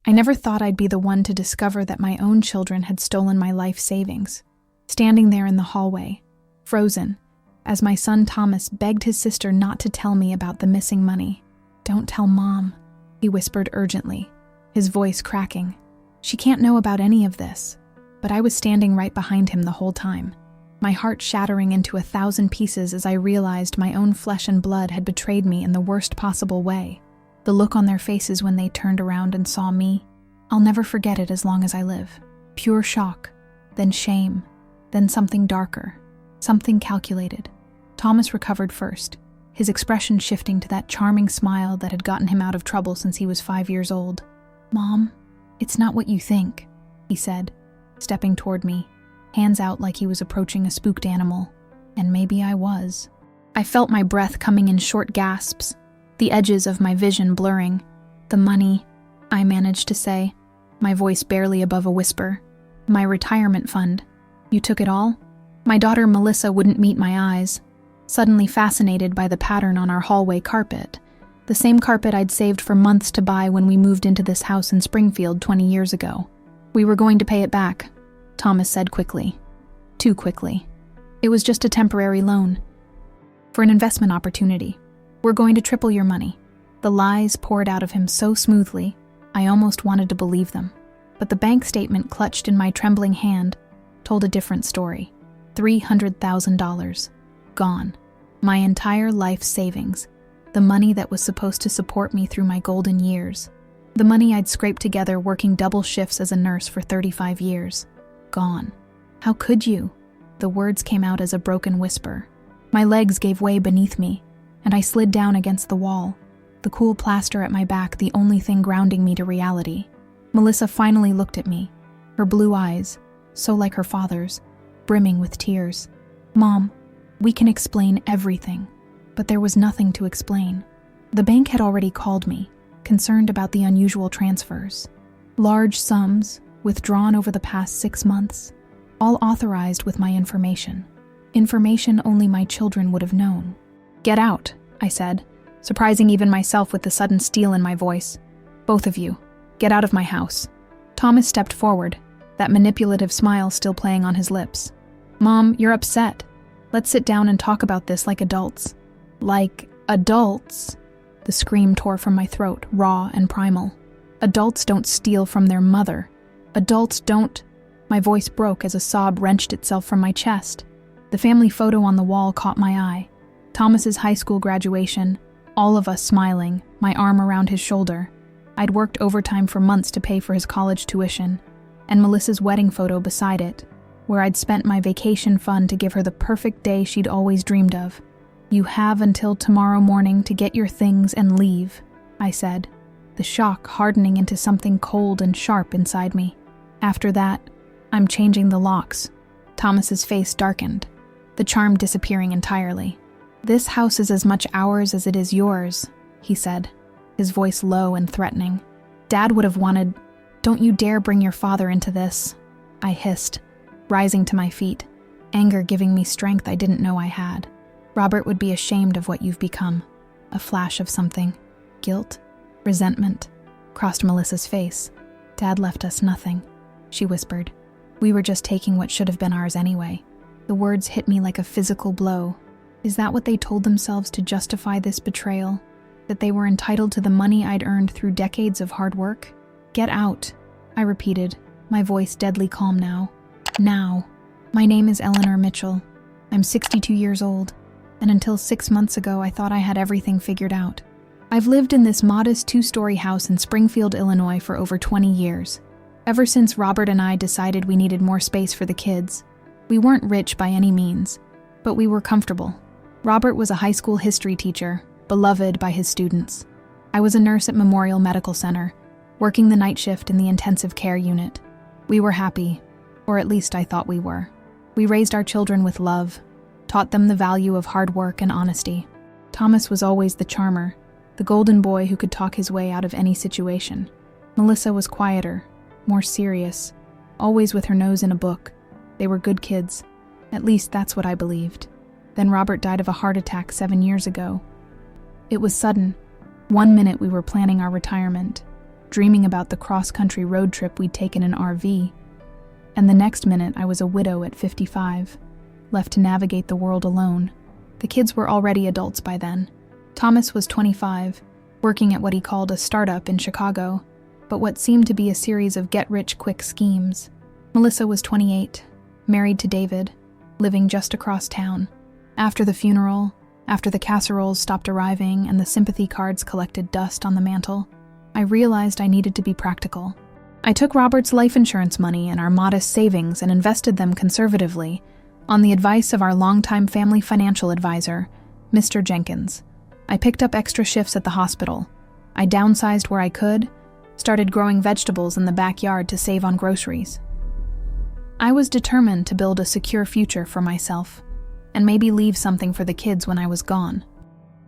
I never thought I'd be the one to discover that my own children had stolen my life savings. Standing there in the hallway, frozen, as my son Thomas begged his sister not to tell me about the missing money. "Don't tell Mom," he whispered urgently, his voice cracking. "She can't know about any of this." But I was standing right behind him the whole time, my heart shattering into 1,000 pieces as I realized my own flesh and blood had betrayed me in the worst possible way. The look on their faces when they turned around and saw me, I'll never forget it as long as I live. Pure shock, then shame, then something darker, something calculated. Thomas recovered first, his expression shifting to that charming smile that had gotten him out of trouble since he was 5 years old. "Mom, it's not what you think," he said, stepping toward me, hands out like he was approaching a spooked animal. And maybe I was. I felt my breath coming in short gasps, the edges of my vision blurring. "The money," I managed to say, my voice barely above a whisper. "My retirement fund. You took it all?" My daughter Melissa wouldn't meet my eyes, suddenly fascinated by the pattern on our hallway carpet, the same carpet I'd saved for months to buy when we moved into this house in Springfield 20 years ago. "We were going to pay it back," Thomas said quickly. Too quickly. "It was just a temporary loan. For an investment opportunity. We're going to triple your money." The lies poured out of him so smoothly, I almost wanted to believe them. But the bank statement clutched in my trembling hand told a different story. $300,000. Gone. My entire life savings. The money that was supposed to support me through my golden years. The money I'd scraped together working double shifts as a nurse for 35 years. Gone. "How could you?" The words came out as a broken whisper. My legs gave way beneath me, and I slid down against the wall, the cool plaster at my back the only thing grounding me to reality. Melissa finally looked at me, her blue eyes, so like her father's, brimming with tears. "Mom, we can explain everything." But there was nothing to explain. The bank had already called me, concerned about the unusual transfers. Large sums, withdrawn over the past 6 months, all authorized with my information. Information only my children would have known. "Get out," I said, surprising even myself with the sudden steel in my voice. "Both of you, get out of my house." Thomas stepped forward, that manipulative smile still playing on his lips. "Mom, you're upset. Let's sit down and talk about this like adults." "Like adults?" The scream tore from my throat, raw and primal. "Adults don't steal from their mother. Adults don't—" My voice broke as a sob wrenched itself from my chest. The family photo on the wall caught my eye. Thomas's high school graduation, all of us smiling, my arm around his shoulder. I'd worked overtime for months to pay for his college tuition, and Melissa's wedding photo beside it, where I'd spent my vacation fund to give her the perfect day she'd always dreamed of. "You have until tomorrow morning to get your things and leave," I said, the shock hardening into something cold and sharp inside me. "After that, I'm changing the locks." Thomas's face darkened, the charm disappearing entirely. "This house is as much ours as it is yours," he said, his voice low and threatening. "Dad would have wanted—" "Don't you dare bring your father into this," I hissed, rising to my feet, anger giving me strength I didn't know I had. "Robert would be ashamed of what you've become." A flash of something. Guilt? Resentment? Crossed Melissa's face. "Dad left us nothing," she whispered. "We were just taking what should have been ours anyway." The words hit me like a physical blow. Is that what they told themselves to justify this betrayal? That they were entitled to the money I'd earned through decades of hard work? "Get out," I repeated, my voice deadly calm now. "Now. My name is Eleanor Mitchell. I'm 62 years old, and until 6 months ago I thought I had everything figured out. I've lived in this modest 2-story house in Springfield, Illinois for over 20 years. Ever since Robert and I decided we needed more space for the kids. We weren't rich by any means, but we were comfortable. Robert was a high school history teacher, beloved by his students. I was a nurse at Memorial Medical Center, working the night shift in the intensive care unit. We were happy, or at least I thought we were. We raised our children with love, taught them the value of hard work and honesty. Thomas was always the charmer, the golden boy who could talk his way out of any situation. Melissa was quieter, more serious, always with her nose in a book. They were good kids. At least that's what I believed. Then Robert died of a heart attack 7 years ago. It was sudden. 1 minute we were planning our retirement. dreaming about the cross-country road trip we'd taken in RV. And the next minute, I was a widow at 55, left to navigate the world alone. The kids were already adults by then. Thomas was 25, working at what he called a startup in Chicago, but what seemed to be a series of get-rich-quick schemes. Melissa was 28, married to David, living just across town. After the funeral, after the casseroles stopped arriving and the sympathy cards collected dust on the mantel, I realized I needed to be practical. I took Robert's life insurance money and our modest savings and invested them conservatively, on the advice of our longtime family financial advisor, Mr. Jenkins. I picked up extra shifts at the hospital. I downsized where I could, started growing vegetables in the backyard to save on groceries. I was determined to build a secure future for myself, and maybe leave something for the kids when I was gone.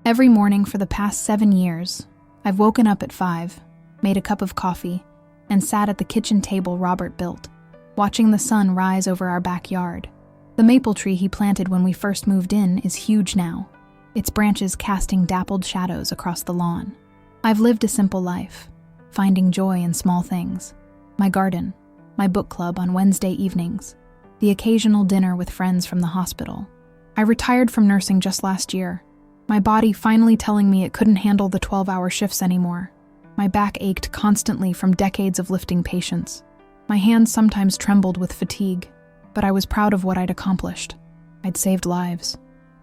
Every morning for the past 7 years, I've woken up at 5, made a cup of coffee, and sat at the kitchen table Robert built, watching the sun rise over our backyard. The maple tree he planted when we first moved in is huge now, its branches casting dappled shadows across the lawn. I've lived a simple life, finding joy in small things. My garden, my book club on Wednesday evenings, the occasional dinner with friends from the hospital. I retired from nursing just last year, my body finally telling me it couldn't handle the 12-hour shifts anymore. My back ached constantly from decades of lifting patients. My hands sometimes trembled with fatigue, but I was proud of what I'd accomplished. I'd saved lives.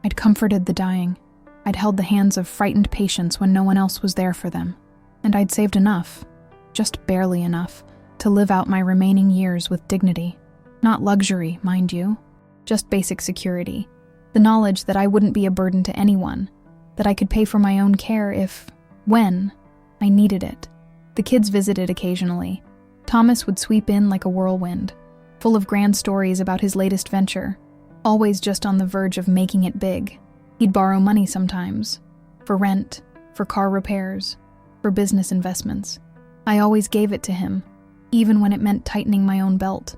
I'd comforted the dying. I'd held the hands of frightened patients when no one else was there for them. And I'd saved enough, just barely enough, to live out my remaining years with dignity. Not luxury, mind you, just basic security. The knowledge that I wouldn't be a burden to anyone, that I could pay for my own care when I needed it. The kids visited occasionally. Thomas would sweep in like a whirlwind, full of grand stories about his latest venture, always just on the verge of making it big. He'd borrow money sometimes, for rent, for car repairs, for business investments. I always gave it to him, even when it meant tightening my own belt.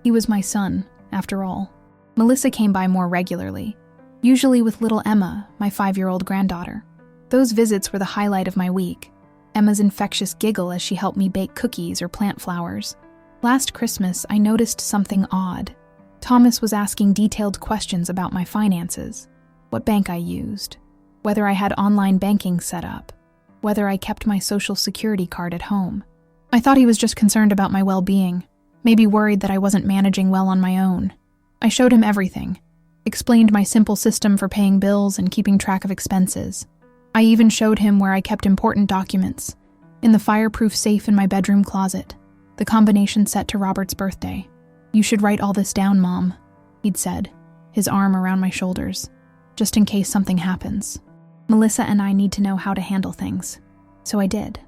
He was my son, after all. Melissa came by more regularly, usually with little Emma, my 5-year-old granddaughter. Those visits were the highlight of my week. Emma's infectious giggle as she helped me bake cookies or plant flowers. Last Christmas, I noticed something odd. Thomas was asking detailed questions about my finances, what bank I used, whether I had online banking set up, whether I kept my social security card at home. I thought he was just concerned about my well-being, maybe worried that I wasn't managing well on my own. I showed him everything, explained my simple system for paying bills and keeping track of expenses. I even showed him where I kept important documents, in the fireproof safe in my bedroom closet, the combination set to Robert's birthday. "You should write all this down, Mom," he'd said, his arm around my shoulders, "just in case something happens. Melissa and I need to know how to handle things." So I did.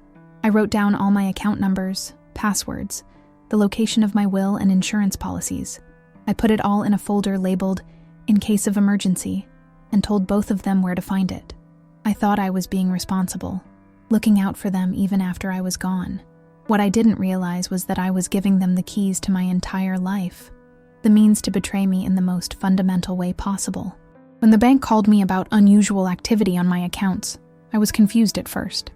I wrote down all my account numbers, passwords, the location of my will and insurance policies. I put it all in a folder labeled, "In case of emergency," and told both of them where to find it. I thought I was being responsible, looking out for them even after I was gone. What I didn't realize was that I was giving them the keys to my entire life, the means to betray me in the most fundamental way possible. When the bank called me about unusual activity on my accounts, I was confused at first.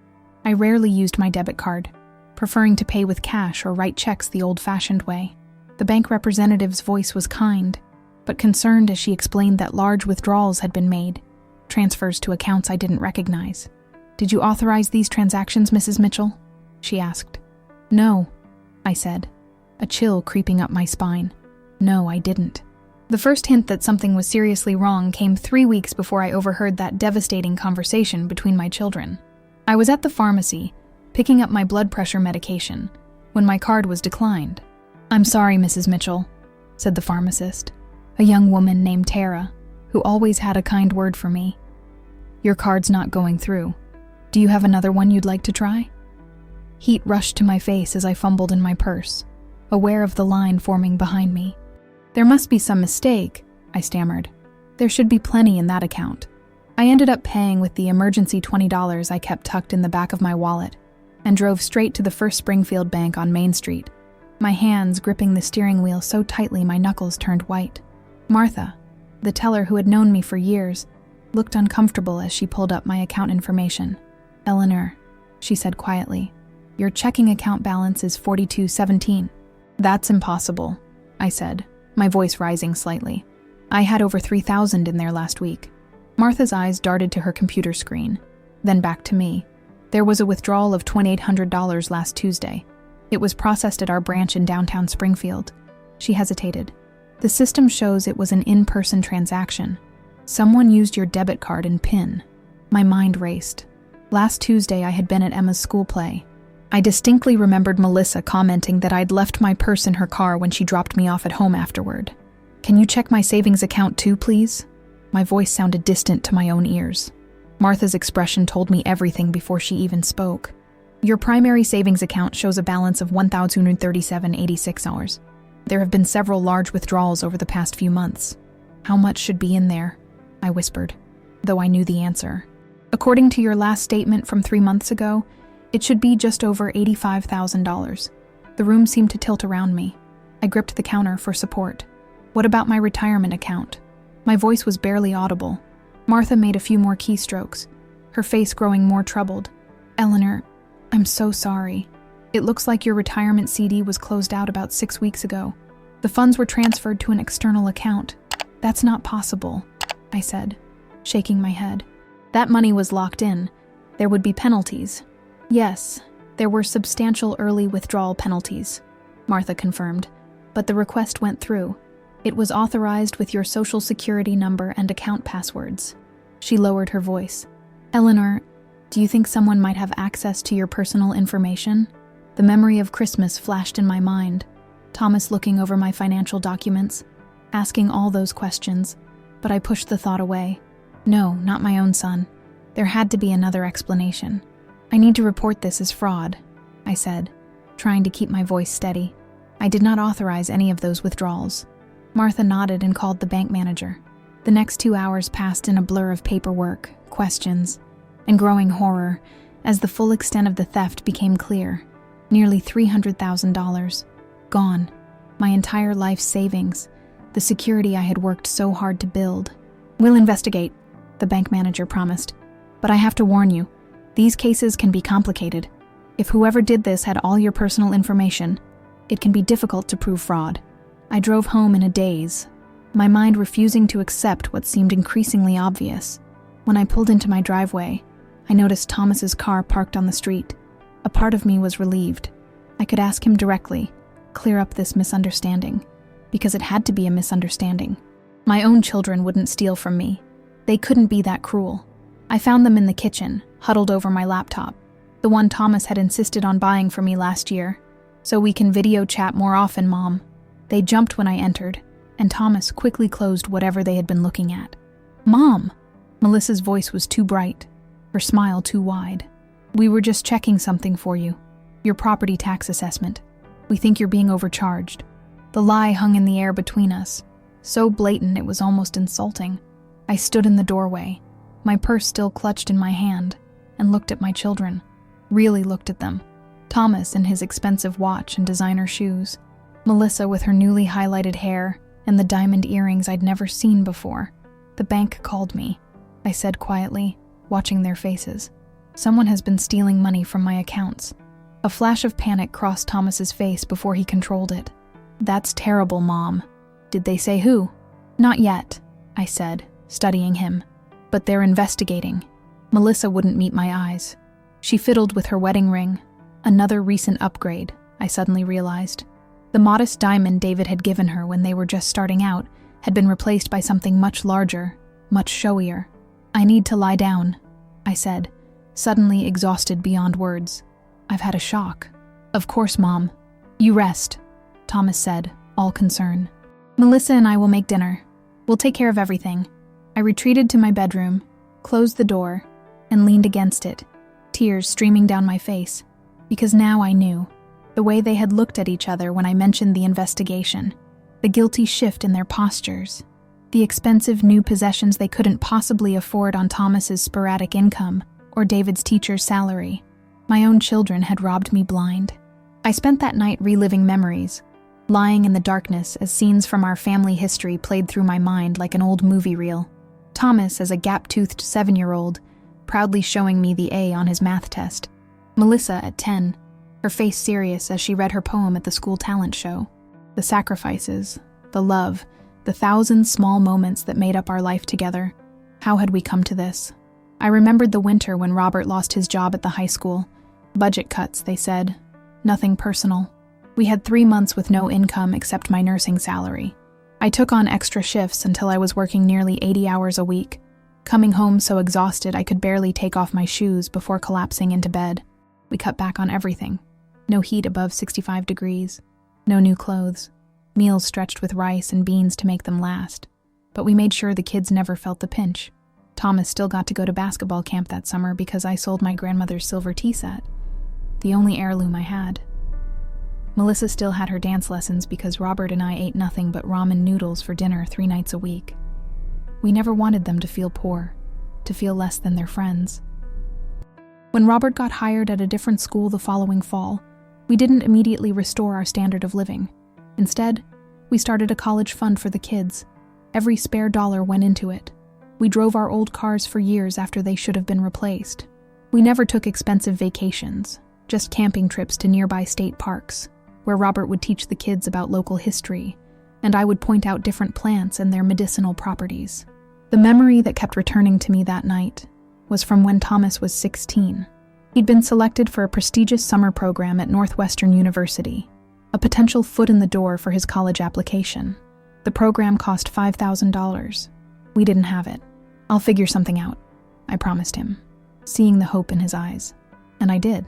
I rarely used my debit card, preferring to pay with cash or write checks the old-fashioned way. The bank representative's voice was kind, but concerned as she explained that large withdrawals had been made, transfers to accounts I didn't recognize. "Did you authorize these transactions, Mrs. Mitchell?" she asked. "No," I said, a chill creeping up my spine. "No, I didn't." The first hint that something was seriously wrong came 3 weeks before I overheard that devastating conversation between my children. I was at the pharmacy, picking up my blood pressure medication, when my card was declined. "I'm sorry, Mrs. Mitchell," said the pharmacist, a young woman named Tara, who always had a kind word for me. "Your card's not going through. Do you have another one you'd like to try?" Heat rushed to my face as I fumbled in my purse, aware of the line forming behind me. "There must be some mistake," I stammered. "There should be plenty in that account." I ended up paying with the emergency $20 I kept tucked in the back of my wallet and drove straight to the First Springfield Bank on Main Street, my hands gripping the steering wheel so tightly my knuckles turned white. Martha, the teller who had known me for years, looked uncomfortable as she pulled up my account information. "Eleanor," she said quietly, Your checking account balance is $42.17. That's impossible, I said, my voice rising slightly. I had over $3,000 in there last week. Martha's eyes darted to her computer screen, then back to me. There was a withdrawal of $2,800 last Tuesday. It was processed at our branch in downtown Springfield. She hesitated. The system shows it was an in-person transaction. Someone used your debit card and PIN. My mind raced. Last Tuesday, I had been at Emma's school play. I distinctly remembered Melissa commenting that I'd left my purse in her car when she dropped me off at home afterward. Can you check my savings account too, please? My voice sounded distant to my own ears. Martha's expression told me everything before she even spoke. Your primary savings account shows a balance of $1,237.86. There have been several large withdrawals over the past few months. How much should be in there? I whispered, though I knew the answer. According to your last statement from 3 months ago, it should be just over $85,000. The room seemed to tilt around me. I gripped the counter for support. What about my retirement account? My voice was barely audible. Martha made a few more keystrokes, her face growing more troubled. Eleanor, I'm so sorry. It looks like your retirement CD was closed out about 6 weeks ago. The funds were transferred to an external account. That's not possible, I said, shaking my head. That money was locked in. There would be penalties. Yes, there were substantial early withdrawal penalties, Martha confirmed, but the request went through. It was authorized with your social security number and account passwords. She lowered her voice. Eleanor, do you think someone might have access to your personal information? The memory of Christmas flashed in my mind. Thomas looking over my financial documents, asking all those questions, but I pushed the thought away. No, not my own son. There had to be another explanation. I need to report this as fraud, I said, trying to keep my voice steady. I did not authorize any of those withdrawals. Martha nodded and called the bank manager. The next 2 hours passed in a blur of paperwork, questions, and growing horror as the full extent of the theft became clear. Nearly $300,000. Gone. My entire life's savings. The security I had worked so hard to build. We'll investigate, the bank manager promised. But I have to warn you, these cases can be complicated. If whoever did this had all your personal information, it can be difficult to prove fraud. I drove home in a daze, my mind refusing to accept what seemed increasingly obvious. When I pulled into my driveway, I noticed Thomas's car parked on the street. A part of me was relieved. I could ask him directly, clear up this misunderstanding, because it had to be a misunderstanding. My own children wouldn't steal from me. They couldn't be that cruel. I found them in the kitchen, huddled over my laptop, the one Thomas had insisted on buying for me last year. So we can video chat more often, Mom. They jumped when I entered, and Thomas quickly closed whatever they had been looking at. Mom! Melissa's voice was too bright, her smile too wide. We were just checking something for you. Your property tax assessment. We think you're being overcharged. The lie hung in the air between us, so blatant it was almost insulting. I stood in the doorway, my purse still clutched in my hand, and looked at my children. Really looked at them. Thomas in his expensive watch and designer shoes. Melissa with her newly highlighted hair and the diamond earrings I'd never seen before. The bank called me, I said quietly, watching their faces. Someone has been stealing money from my accounts. A flash of panic crossed Thomas's face before he controlled it. That's terrible, Mom. Did they say who? Not yet, I said, studying him. But they're investigating. Melissa wouldn't meet my eyes. She fiddled with her wedding ring. Another recent upgrade, I suddenly realized. The modest diamond David had given her when they were just starting out had been replaced by something much larger, much showier. I need to lie down, I said, suddenly exhausted beyond words. I've had a shock. Of course, Mom. You rest, Thomas said, all concern. Melissa and I will make dinner. We'll take care of everything. I retreated to my bedroom, closed the door, and leaned against it, tears streaming down my face, because now I knew. The way they had looked at each other when I mentioned the investigation, the guilty shift in their postures, the expensive new possessions they couldn't possibly afford on Thomas's sporadic income or David's teacher's salary. My own children had robbed me blind. I spent that night reliving memories, lying in the darkness as scenes from our family history played through my mind like an old movie reel. Thomas as a gap-toothed 7-year-old, proudly showing me the A on his math test. Melissa at 10, her face serious as she read her poem at the school talent show. The sacrifices, the love, the thousand small moments that made up our life together. How had we come to this? I remembered the winter when Robert lost his job at the high school. Budget cuts, they said. Nothing personal. We had 3 months with no income except my nursing salary. I took on extra shifts until I was working nearly 80 hours a week, coming home so exhausted I could barely take off my shoes before collapsing into bed. We cut back on everything. No heat above 65 degrees. No new clothes. Meals stretched with rice and beans to make them last. But we made sure the kids never felt the pinch. Thomas still got to go to basketball camp that summer because I sold my grandmother's silver tea set, the only heirloom I had. Melissa still had her dance lessons because Robert and I ate nothing but ramen noodles for dinner 3 nights a week. We never wanted them to feel poor, to feel less than their friends. When Robert got hired at a different school the following fall, we didn't immediately restore our standard of living. Instead, we started a college fund for the kids. Every spare dollar went into it. We drove our old cars for years after they should have been replaced. We never took expensive vacations, just camping trips to nearby state parks, where Robert would teach the kids about local history, and I would point out different plants and their medicinal properties. The memory that kept returning to me that night was from when Thomas was 16. He'd been selected for a prestigious summer program at Northwestern University, a potential foot in the door for his college application. The program cost $5,000. We didn't have it. I'll figure something out, I promised him, seeing the hope in his eyes. And I did.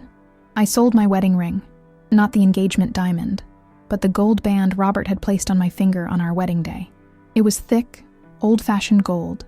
I sold my wedding ring, not the engagement diamond, but the gold band Robert had placed on my finger on our wedding day. It was thick, old-fashioned gold,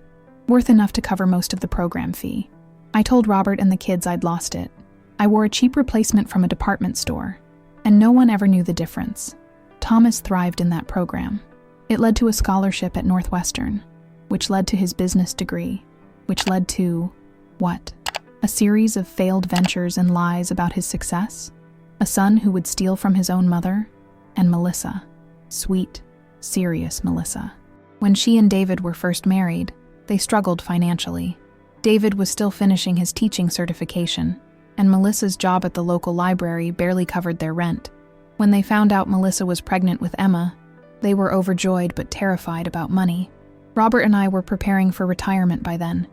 worth enough to cover most of the program fee. I told Robert and the kids I'd lost it. I wore a cheap replacement from a department store, and no one ever knew the difference. Thomas thrived in that program. It led to a scholarship at Northwestern, which led to his business degree, which led to, what? A series of failed ventures and lies about his success? A son who would steal from his own mother? And Melissa. Sweet, serious Melissa. When she and David were first married, they struggled financially. David was still finishing his teaching certification, and Melissa's job at the local library barely covered their rent. When they found out Melissa was pregnant with Emma, they were overjoyed but terrified about money. Robert and I were preparing for retirement by then,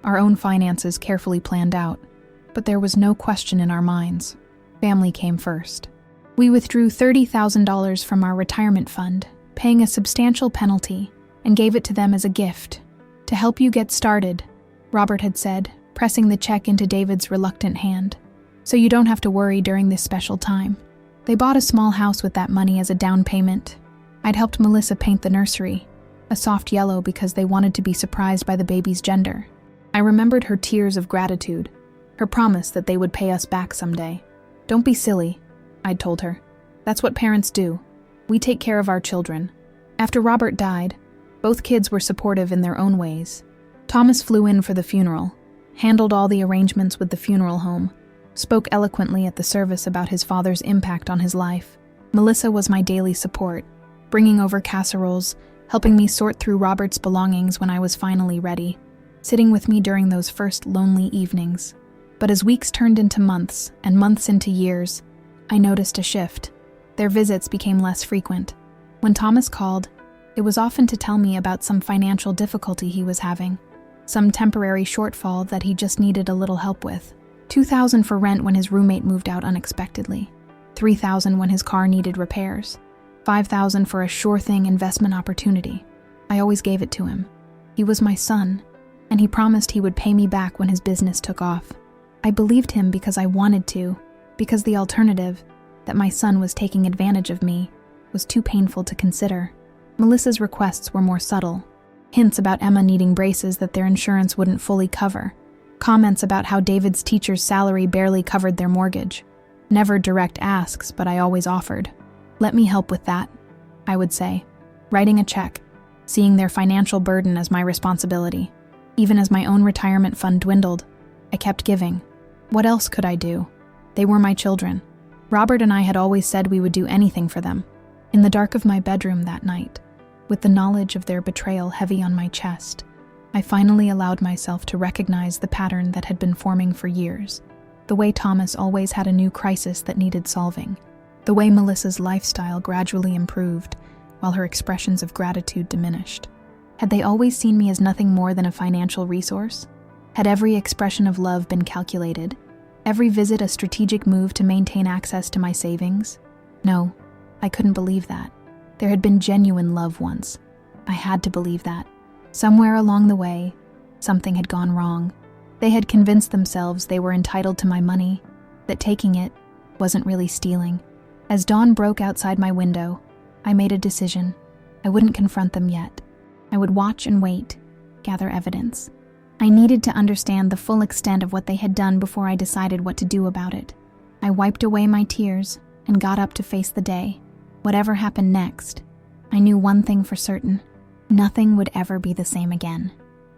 our own finances carefully planned out, but there was no question in our minds. Family came first. We withdrew $30,000 from our retirement fund, paying a substantial penalty, and gave it to them as a gift. To help you get started, Robert had said, pressing the check into David's reluctant hand. So you don't have to worry during this special time. They bought a small house with that money as a down payment. I'd helped Melissa paint the nursery, a soft yellow because they wanted to be surprised by the baby's gender. I remembered her tears of gratitude, her promise that they would pay us back someday. Don't be silly, I'd told her. That's what parents do. We take care of our children. After Robert died, both kids were supportive in their own ways. Thomas flew in for the funeral, handled all the arrangements with the funeral home, spoke eloquently at the service about his father's impact on his life. Melissa was my daily support, bringing over casseroles, helping me sort through Robert's belongings when I was finally ready, sitting with me during those first lonely evenings. But as weeks turned into months, and months into years, I noticed a shift. Their visits became less frequent. When Thomas called, it was often to tell me about some financial difficulty he was having, some temporary shortfall that he just needed a little help with. $2,000 for rent when his roommate moved out unexpectedly, $3,000 when his car needed repairs, $5,000 for a sure-thing investment opportunity. I always gave it to him. He was my son, and he promised he would pay me back when his business took off. I believed him because I wanted to, because the alternative, that my son was taking advantage of me, was too painful to consider. Melissa's requests were more subtle. Hints about Emma needing braces that their insurance wouldn't fully cover. Comments about how David's teacher's salary barely covered their mortgage. Never direct asks, but I always offered. Let me help with that, I would say, writing a check, seeing their financial burden as my responsibility. Even as my own retirement fund dwindled, I kept giving. What else could I do? They were my children. Robert and I had always said we would do anything for them. In the dark of my bedroom that night, with the knowledge of their betrayal heavy on my chest, I finally allowed myself to recognize the pattern that had been forming for years. The The way Thomas always had a new crisis that needed solving. The way Melissa's lifestyle gradually improved, while her expressions of gratitude diminished. Had they always seen me as nothing more than a financial resource? Had every expression of love been calculated? Every visit a strategic move to maintain access to my savings? No, I couldn't believe that. There had been genuine love once. I had to believe that. Somewhere along the way, something had gone wrong. They had convinced themselves they were entitled to my money, that taking it wasn't really stealing. As dawn broke outside my window, I made a decision. I wouldn't confront them yet. I would watch and wait, gather evidence. I needed to understand the full extent of what they had done before I decided what to do about it. I wiped away my tears and got up to face the day. Whatever happened next, I knew one thing for certain. Nothing would ever be the same again.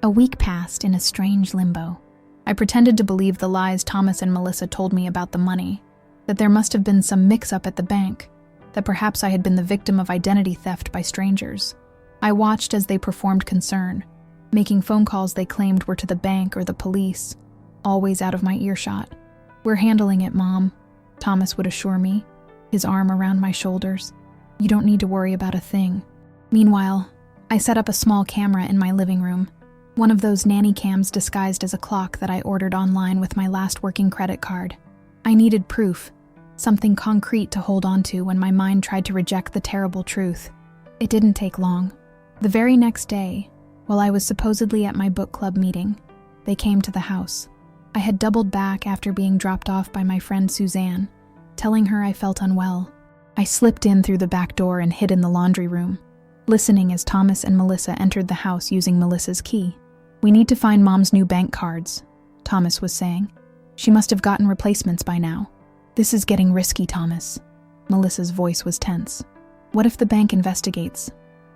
A week passed in a strange limbo. I pretended to believe the lies Thomas and Melissa told me about the money, that there must have been some mix-up at the bank, that perhaps I had been the victim of identity theft by strangers. I watched as they performed concern, making phone calls they claimed were to the bank or the police, always out of my earshot. "We're handling it, Mom," Thomas would assure me, his arm around my shoulders. "You don't need to worry about a thing." Meanwhile, I set up a small camera in my living room, one of those nanny cams disguised as a clock that I ordered online with my last working credit card. I needed proof, something concrete to hold on to when my mind tried to reject the terrible truth. It didn't take long. The very next day, while I was supposedly at my book club meeting, they came to the house. I had doubled back after being dropped off by my friend Suzanne, telling her I felt unwell. I slipped in through the back door and hid in the laundry room, listening as Thomas and Melissa entered the house using Melissa's key. "We need to find Mom's new bank cards," Thomas was saying. "She must have gotten replacements by now." "This is getting risky, Thomas." Melissa's voice was tense. "What if the bank investigates?"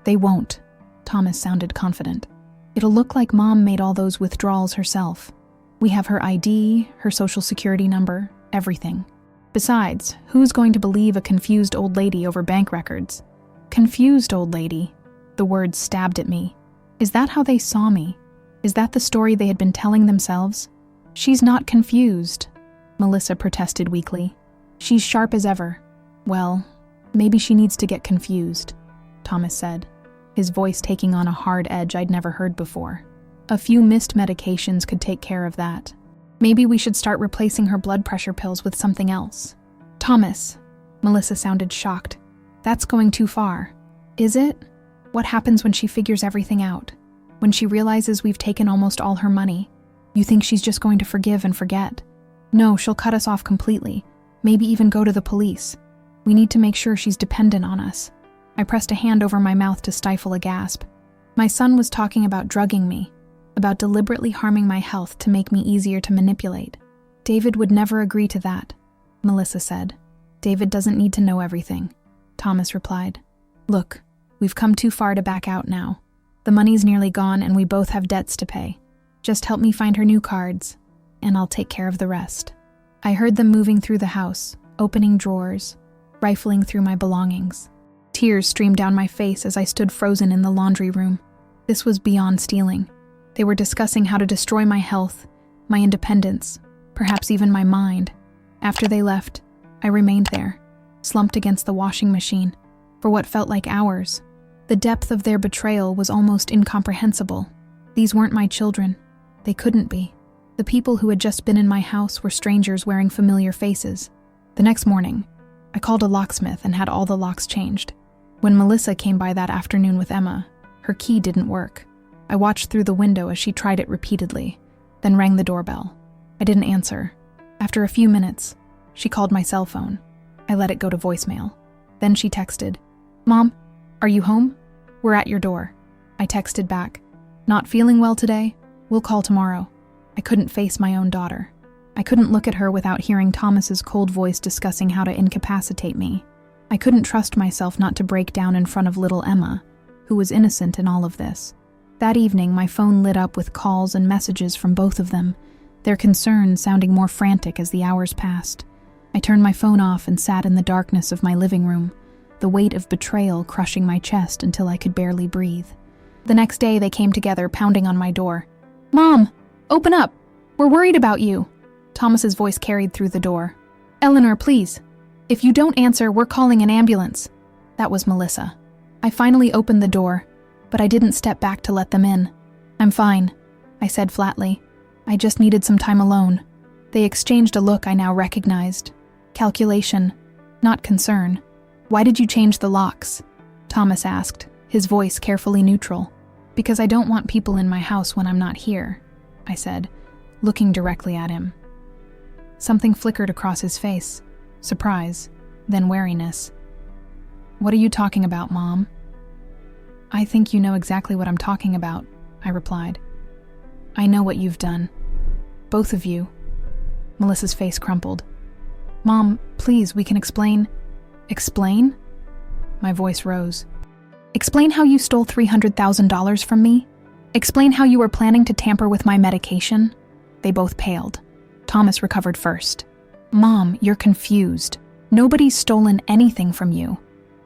"They won't," Thomas sounded confident. "It'll look like Mom made all those withdrawals herself. We have her ID, her social security number, everything. Besides, who's going to believe a confused old lady over bank records?" Confused old lady. The words stabbed at me. Is that how they saw me? Is that the story they had been telling themselves? "She's not confused," Melissa protested weakly. "She's sharp as ever." "Well, maybe she needs to get confused," Thomas said, his voice taking on a hard edge I'd never heard before. "A few missed medications could take care of that. Maybe we should start replacing her blood pressure pills with something else." "Thomas," Melissa sounded shocked. "That's going too far." "Is it? What happens when she figures everything out? When she realizes we've taken almost all her money? You think she's just going to forgive and forget?" "No, she'll cut us off completely, maybe even go to the police. We need to make sure she's dependent on us." I pressed a hand over my mouth to stifle a gasp. My son was talking about drugging me, about deliberately harming my health to make me easier to manipulate. "David would never agree to that," Melissa said. "David doesn't need to know everything," Thomas replied. "Look, we've come too far to back out now. The money's nearly gone and we both have debts to pay. Just help me find her new cards, and I'll take care of the rest." I heard them moving through the house, opening drawers, rifling through my belongings. Tears streamed down my face as I stood frozen in the laundry room. This was beyond stealing. They were discussing how to destroy my health, my independence, perhaps even my mind. After they left, I remained there, slumped against the washing machine, for what felt like hours. The depth of their betrayal was almost incomprehensible. These weren't my children. They couldn't be. The people who had just been in my house were strangers wearing familiar faces. The next morning, I called a locksmith and had all the locks changed. When Melissa came by that afternoon with Emma, her key didn't work. I watched through the window as she tried it repeatedly, then rang the doorbell. I didn't answer. After a few minutes, she called my cell phone. I let it go to voicemail. Then she texted, "Mom, are you home? We're at your door." I texted back, "Not feeling well today? We'll call tomorrow." I couldn't face my own daughter. I couldn't look at her without hearing Thomas's cold voice discussing how to incapacitate me. I couldn't trust myself not to break down in front of little Emma, who was innocent in all of this. That evening, my phone lit up with calls and messages from both of them, their concerns sounding more frantic as the hours passed. I turned my phone off and sat in the darkness of my living room, the weight of betrayal crushing my chest until I could barely breathe. The next day, they came together, pounding on my door. "Mom, open up! We're worried about you!" Thomas's voice carried through the door. "Eleanor, please. If you don't answer, we're calling an ambulance." That was Melissa. I finally opened the door, but I didn't step back to let them in. "I'm fine," I said flatly. "I just needed some time alone." They exchanged a look I now recognized. Calculation, not concern. "Why did you change the locks?" Thomas asked, his voice carefully neutral. "Because I don't want people in my house when I'm not here," I said, looking directly at him. Something flickered across his face. Surprise, then wariness. "What are you talking about, Mom?" "I think you know exactly what I'm talking about," I replied. "I know what you've done. Both of you." Melissa's face crumpled. "Mom, please, we can explain." "Explain?" My voice rose. "Explain how you stole $300,000 from me? Explain how you were planning to tamper with my medication?" They both paled. Thomas recovered first. "Mom, you're confused. Nobody's stolen anything from you.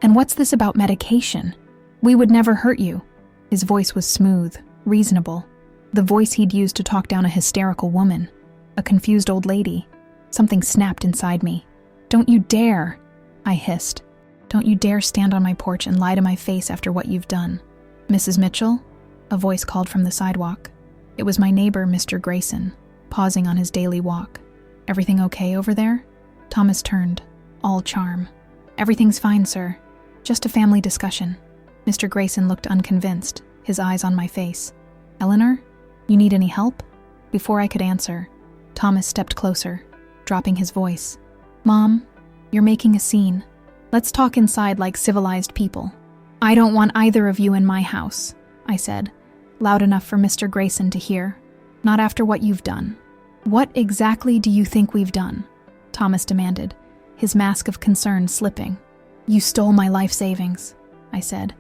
And what's this about medication? We would never hurt you." His voice was smooth, reasonable. The voice he'd used to talk down a hysterical woman. A confused old lady. Something snapped inside me. "Don't you dare!" I hissed. "Don't you dare stand on my porch and lie to my face after what you've done." "Mrs. Mitchell?" A voice called from the sidewalk. It was my neighbor, Mr. Grayson, pausing on his daily walk. "Everything okay over there?" Thomas turned, all charm. "Everything's fine, sir. Just a family discussion." Mr. Grayson looked unconvinced, his eyes on my face. "Eleanor, you need any help?" Before I could answer, Thomas stepped closer, dropping his voice. "Mom, you're making a scene. Let's talk inside like civilized people." "I don't want either of you in my house," I said, loud enough for Mr. Grayson to hear. "Not after what you've done." "What exactly do you think we've done?" Thomas demanded, his mask of concern slipping. "You stole my life savings," I said,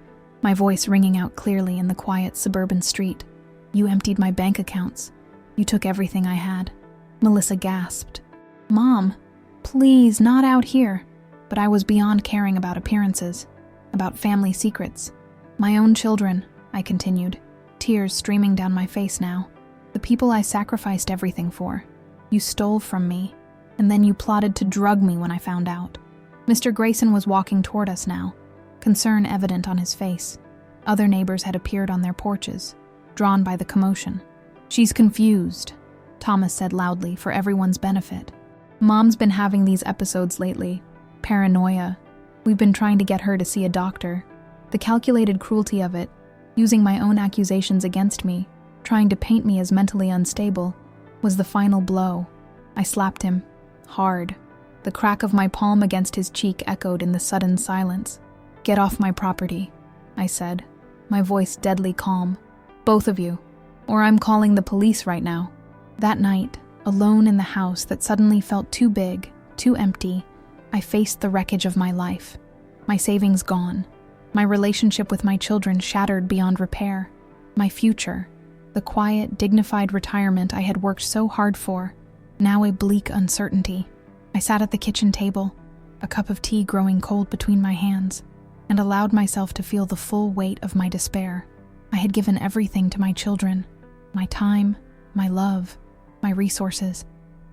my voice ringing out clearly in the quiet suburban street. "You emptied my bank accounts. You took everything I had." Melissa gasped. "Mom, please, not out here." But I was beyond caring about appearances, about family secrets. "My own children," I continued, tears streaming down my face now. "The people I sacrificed everything for. You stole from me, and then you plotted to drug me when I found out." Mr. Grayson was walking toward us now, concern evident on his face. Other neighbors had appeared on their porches, drawn by the commotion. "She's confused," Thomas said loudly for everyone's benefit. "Mom's been having these episodes lately. Paranoia. We've been trying to get her to see a doctor. The calculated cruelty of it, using my own accusations against me, trying to paint me as mentally unstable, was the final blow." I slapped him. Hard. The crack of my palm against his cheek echoed in the sudden silence. "Get off my property," I said, my voice deadly calm. "Both of you, or I'm calling the police right now." That night, alone in the house that suddenly felt too big, too empty, I faced the wreckage of my life. My savings gone. My relationship with my children shattered beyond repair. My future, the quiet, dignified retirement I had worked so hard for, now a bleak uncertainty. I sat at the kitchen table, a cup of tea growing cold between my hands, and allowed myself to feel the full weight of my despair. I had given everything to my children, my time, my love, my resources.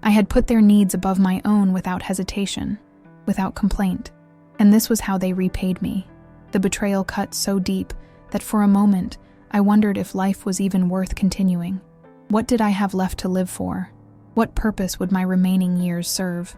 I had put their needs above my own without hesitation, without complaint, and this was how they repaid me. The betrayal cut so deep that for a moment I wondered if life was even worth continuing. What did I have left to live for? What purpose would my remaining years serve?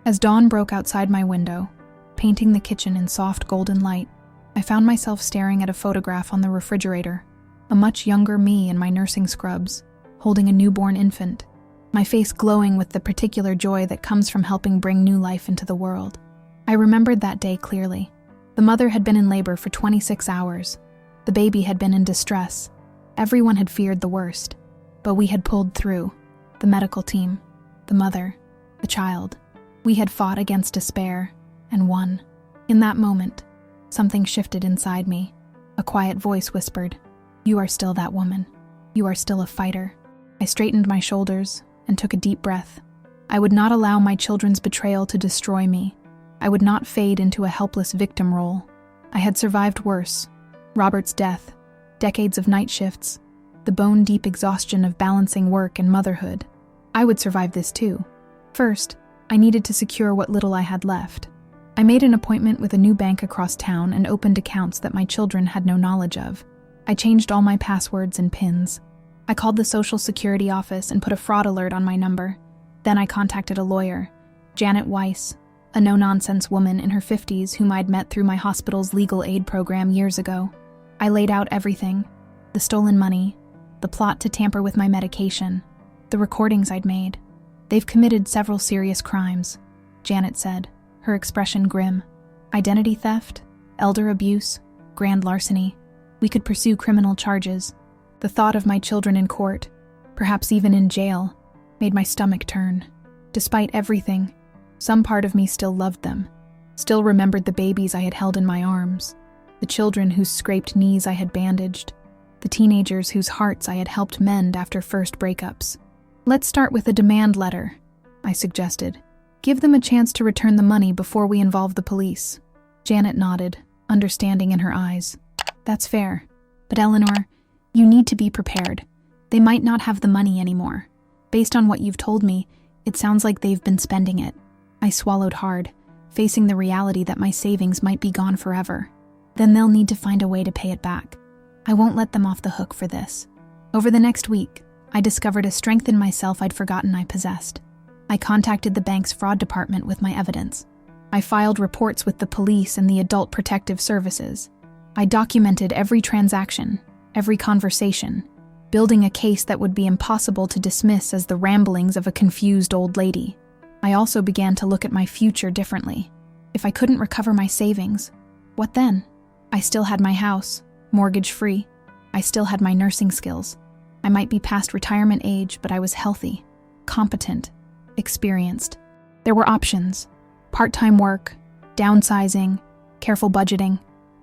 As dawn broke outside my window, painting the kitchen in soft golden light, I found myself staring at a photograph on the refrigerator, a much younger me in my nursing scrubs, holding a newborn infant, my face glowing with the particular joy that comes from helping bring new life into the world. I remembered that day clearly. The mother had been in labor for 26 hours. The baby had been in distress. Everyone had feared the worst, but we had pulled through. The medical team, the mother, the child. We had fought against despair and won. In that moment, something shifted inside me. A quiet voice whispered, "You are still that woman. You are still a fighter." I straightened my shoulders and took a deep breath. I would not allow my children's betrayal to destroy me. I would not fade into a helpless victim role. I had survived worse. Robert's death, decades of night shifts, the bone-deep exhaustion of balancing work and motherhood. I would survive this too. First, I needed to secure what little I had left. I made an appointment with a new bank across town and opened accounts that my children had no knowledge of. I changed all my passwords and PINs. I called the Social Security office and put a fraud alert on my number. Then I contacted a lawyer, Janet Weiss, a no-nonsense woman in her 50s whom I'd met through my hospital's legal aid program years ago. I laid out everything: the stolen money, the plot to tamper with my medication, the recordings I'd made. "They've committed several serious crimes," Janet said, her expression grim. "Identity theft, elder abuse, grand larceny. We could pursue criminal charges." The thought of my children in court, perhaps even in jail, made my stomach turn. Despite everything, some part of me still loved them, still remembered the babies I had held in my arms, the children whose scraped knees I had bandaged, the teenagers whose hearts I had helped mend after first breakups. "Let's start with a demand letter," I suggested. "Give them a chance to return the money before we involve the police." Janet nodded, understanding in her eyes. "That's fair. But Eleanor, you need to be prepared. They might not have the money anymore. Based on what you've told me, it sounds like they've been spending it." I swallowed hard, facing the reality that my savings might be gone forever. "Then they'll need to find a way to pay it back. I won't let them off the hook for this." Over the next week, I discovered a strength in myself I'd forgotten I possessed. I contacted the bank's fraud department with my evidence. I filed reports with the police and the Adult Protective Services. I documented every transaction, every conversation, building a case that would be impossible to dismiss as the ramblings of a confused old lady. I also began to look at my future differently. If I couldn't recover my savings, what then? I still had my house, mortgage-free. I still had my nursing skills. I might be past retirement age, but I was healthy, competent, experienced. There were options: part-time work, downsizing, careful budgeting.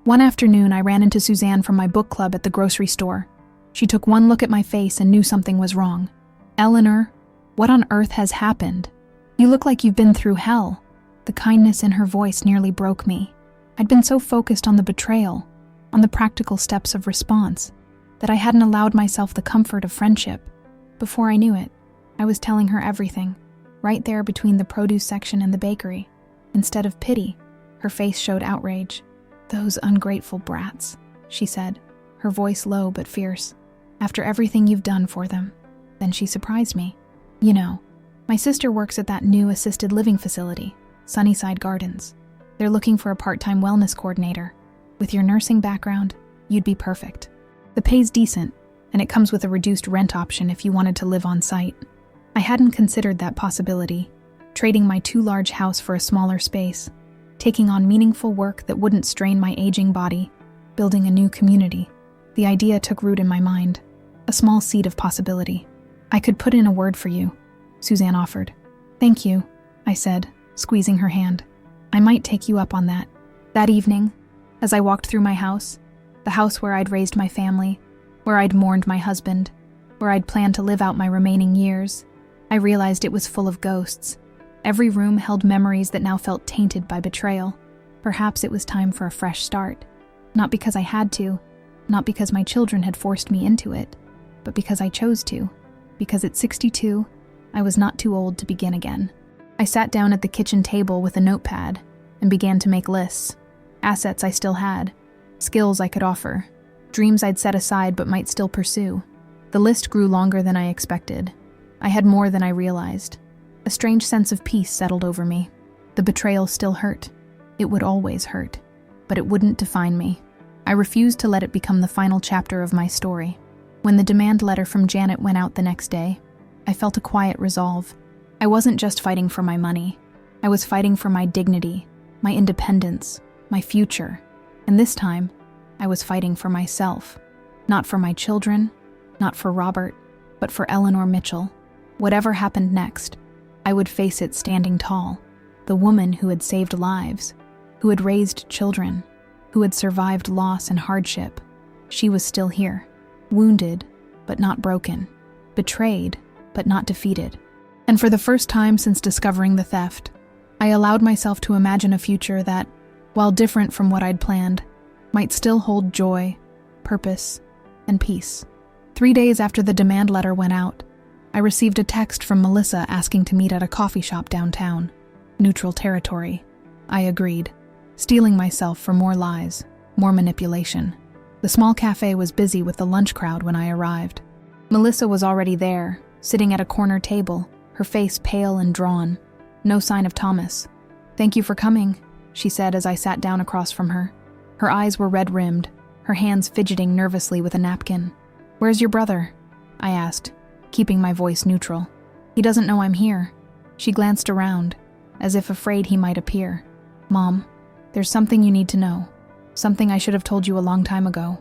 One afternoon, I ran into Suzanne from my book club at the grocery store. She took one look at my face and knew something was wrong. "Eleanor, what on earth has happened? You look like you've been through hell." The kindness in her voice nearly broke me. I'd been so focused on the betrayal, on the practical steps of response, that I hadn't allowed myself the comfort of friendship. Before I knew it, I was telling her everything, right there between the produce section and the bakery. Instead of pity, her face showed outrage. "Those ungrateful brats," she said, her voice low but fierce. "After everything you've done for them." Then she surprised me. "You know, my sister works at that new assisted living facility, Sunnyside Gardens. They're looking for a part-time wellness coordinator. With your nursing background, you'd be perfect. The pay's decent, and it comes with a reduced rent option if you wanted to live on site." I hadn't considered that possibility, trading my too-large house for a smaller space, taking on meaningful work that wouldn't strain my aging body, building a new community. The idea took root in my mind, a small seed of possibility. "I could put in a word for you," Suzanne offered. "Thank you," I said, squeezing her hand. "I might take you up on that." That evening, as I walked through my house, the house where I'd raised my family, where I'd mourned my husband, where I'd planned to live out my remaining years, I realized it was full of ghosts. Every room held memories that now felt tainted by betrayal. Perhaps it was time for a fresh start. Not because I had to, not because my children had forced me into it, but because I chose to. Because at 62, I was not too old to begin again. I sat down at the kitchen table with a notepad and began to make lists. Assets I still had, skills I could offer, dreams I'd set aside but might still pursue. The list grew longer than I expected. I had more than I realized. A strange sense of peace settled over me. The betrayal still hurt. It would always hurt. But it wouldn't define me. I refused to let it become the final chapter of my story. When the demand letter from Janet went out the next day, I felt a quiet resolve. I wasn't just fighting for my money. I was fighting for my dignity, my independence, my future. And this time, I was fighting for myself. Not for my children, not for Robert, but for Eleanor Mitchell. Whatever happened next, I would face it standing tall. The woman who had saved lives, who had raised children, who had survived loss and hardship. She was still here, wounded, but not broken, betrayed, but not defeated. And for the first time since discovering the theft, I allowed myself to imagine a future that, while different from what I'd planned, might still hold joy, purpose, and peace. 3 days after the demand letter went out, I received a text from Melissa asking to meet at a coffee shop downtown. Neutral territory. I agreed, steeling myself for more lies, more manipulation. The small cafe was busy with the lunch crowd when I arrived. Melissa was already there, sitting at a corner table, her face pale and drawn. No sign of Thomas. "Thank you for coming," she said as I sat down across from her. Her eyes were red-rimmed, her hands fidgeting nervously with a napkin. "Where's your brother?" I asked, keeping my voice neutral. "He doesn't know I'm here." She glanced around, as if afraid he might appear. "Mom, there's something you need to know. Something I should have told you a long time ago."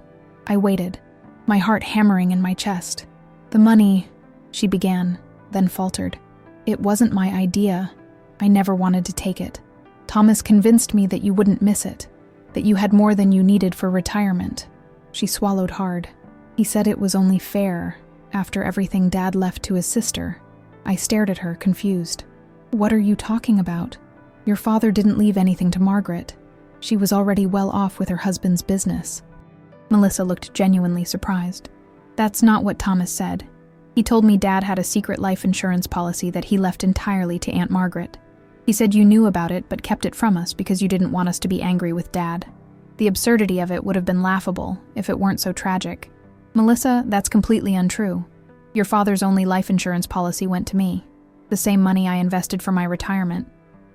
I waited, my heart hammering in my chest. "The money," she began, then faltered. "It wasn't my idea. I never wanted to take it. Thomas convinced me that you wouldn't miss it, that you had more than you needed for retirement." She swallowed hard. "He said it was only fair, after everything Dad left to his sister." I stared at her, confused. "What are you talking about? Your father didn't leave anything to Margaret. She was already well off with her husband's business." Melissa looked genuinely surprised. "That's not what Thomas said. He told me Dad had a secret life insurance policy that he left entirely to Aunt Margaret. He said you knew about it but kept it from us because you didn't want us to be angry with Dad. The absurdity of it would have been laughable if it weren't so tragic. Melissa, that's completely untrue. Your father's only life insurance policy went to me, the same money I invested for my retirement,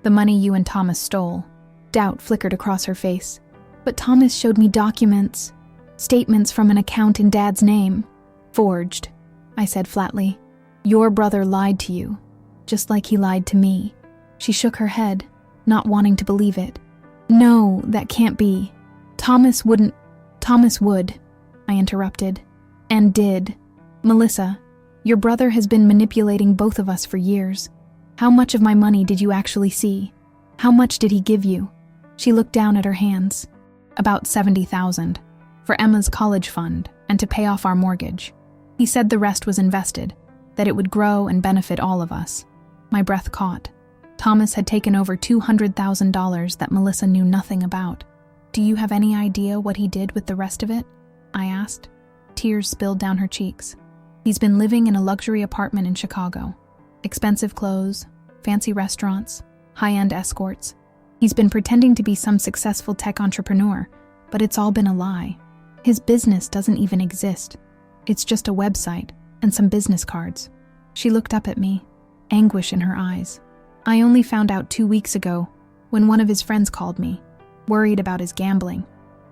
the money you and Thomas stole." Doubt flickered across her face. "But Thomas showed me documents, statements from an account in Dad's name." "Forged," I said flatly. "Your brother lied to you, just like he lied to me." She shook her head, not wanting to believe it. "No, that can't be. Thomas wouldn't." "Thomas would," I interrupted. "And did. Melissa, your brother has been manipulating both of us for years. How much of my money did you actually see? How much did he give you?" She looked down at her hands. "About $70,000, for Emma's college fund and to pay off our mortgage. He said the rest was invested, that it would grow and benefit all of us." My breath caught. Thomas had taken over $200,000 that Melissa knew nothing about. "Do you have any idea what he did with the rest of it?" I asked. Tears spilled down her cheeks. "He's been living in a luxury apartment in Chicago. Expensive clothes, fancy restaurants, high-end escorts. He's been pretending to be some successful tech entrepreneur, but it's all been a lie. His business doesn't even exist. It's just a website and some business cards." She looked up at me, anguish in her eyes. "I only found out 2 weeks ago when one of his friends called me, worried about his gambling.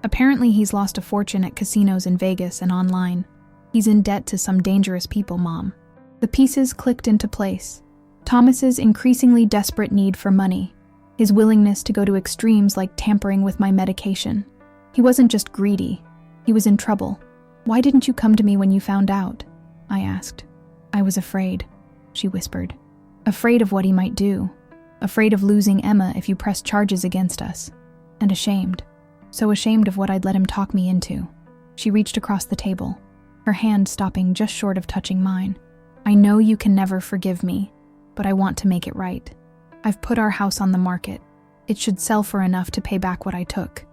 Apparently he's lost a fortune at casinos in Vegas and online. He's in debt to some dangerous people, Mom." The pieces clicked into place. Thomas's increasingly desperate need for money, his willingness to go to extremes like tampering with my medication. He wasn't just greedy, he was in trouble. "Why didn't you come to me when you found out?" I asked. "I was afraid," she whispered. "Afraid of what he might do. Afraid of losing Emma if you pressed charges against us. And ashamed. So ashamed of what I'd let him talk me into." She reached across the table, her hand stopping just short of touching mine. "I know you can never forgive me, but I want to make it right. I've put our house on the market. It should sell for enough to pay back what I took."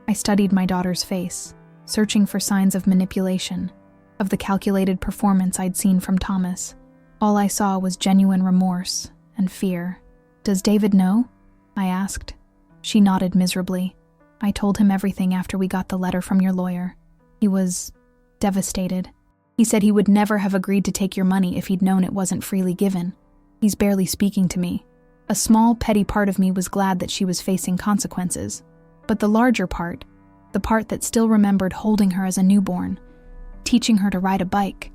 I studied my daughter's face, searching for signs of manipulation, of the calculated performance I'd seen from Thomas. All I saw was genuine remorse and fear. "Does David know?" I asked. She nodded miserably. "I told him everything after we got the letter from your lawyer. He was devastated. He said he would never have agreed to take your money if he'd known it wasn't freely given. He's barely speaking to me." A small, petty part of me was glad that she was facing consequences. But the larger part, the part that still remembered holding her as a newborn, teaching her to ride a bike,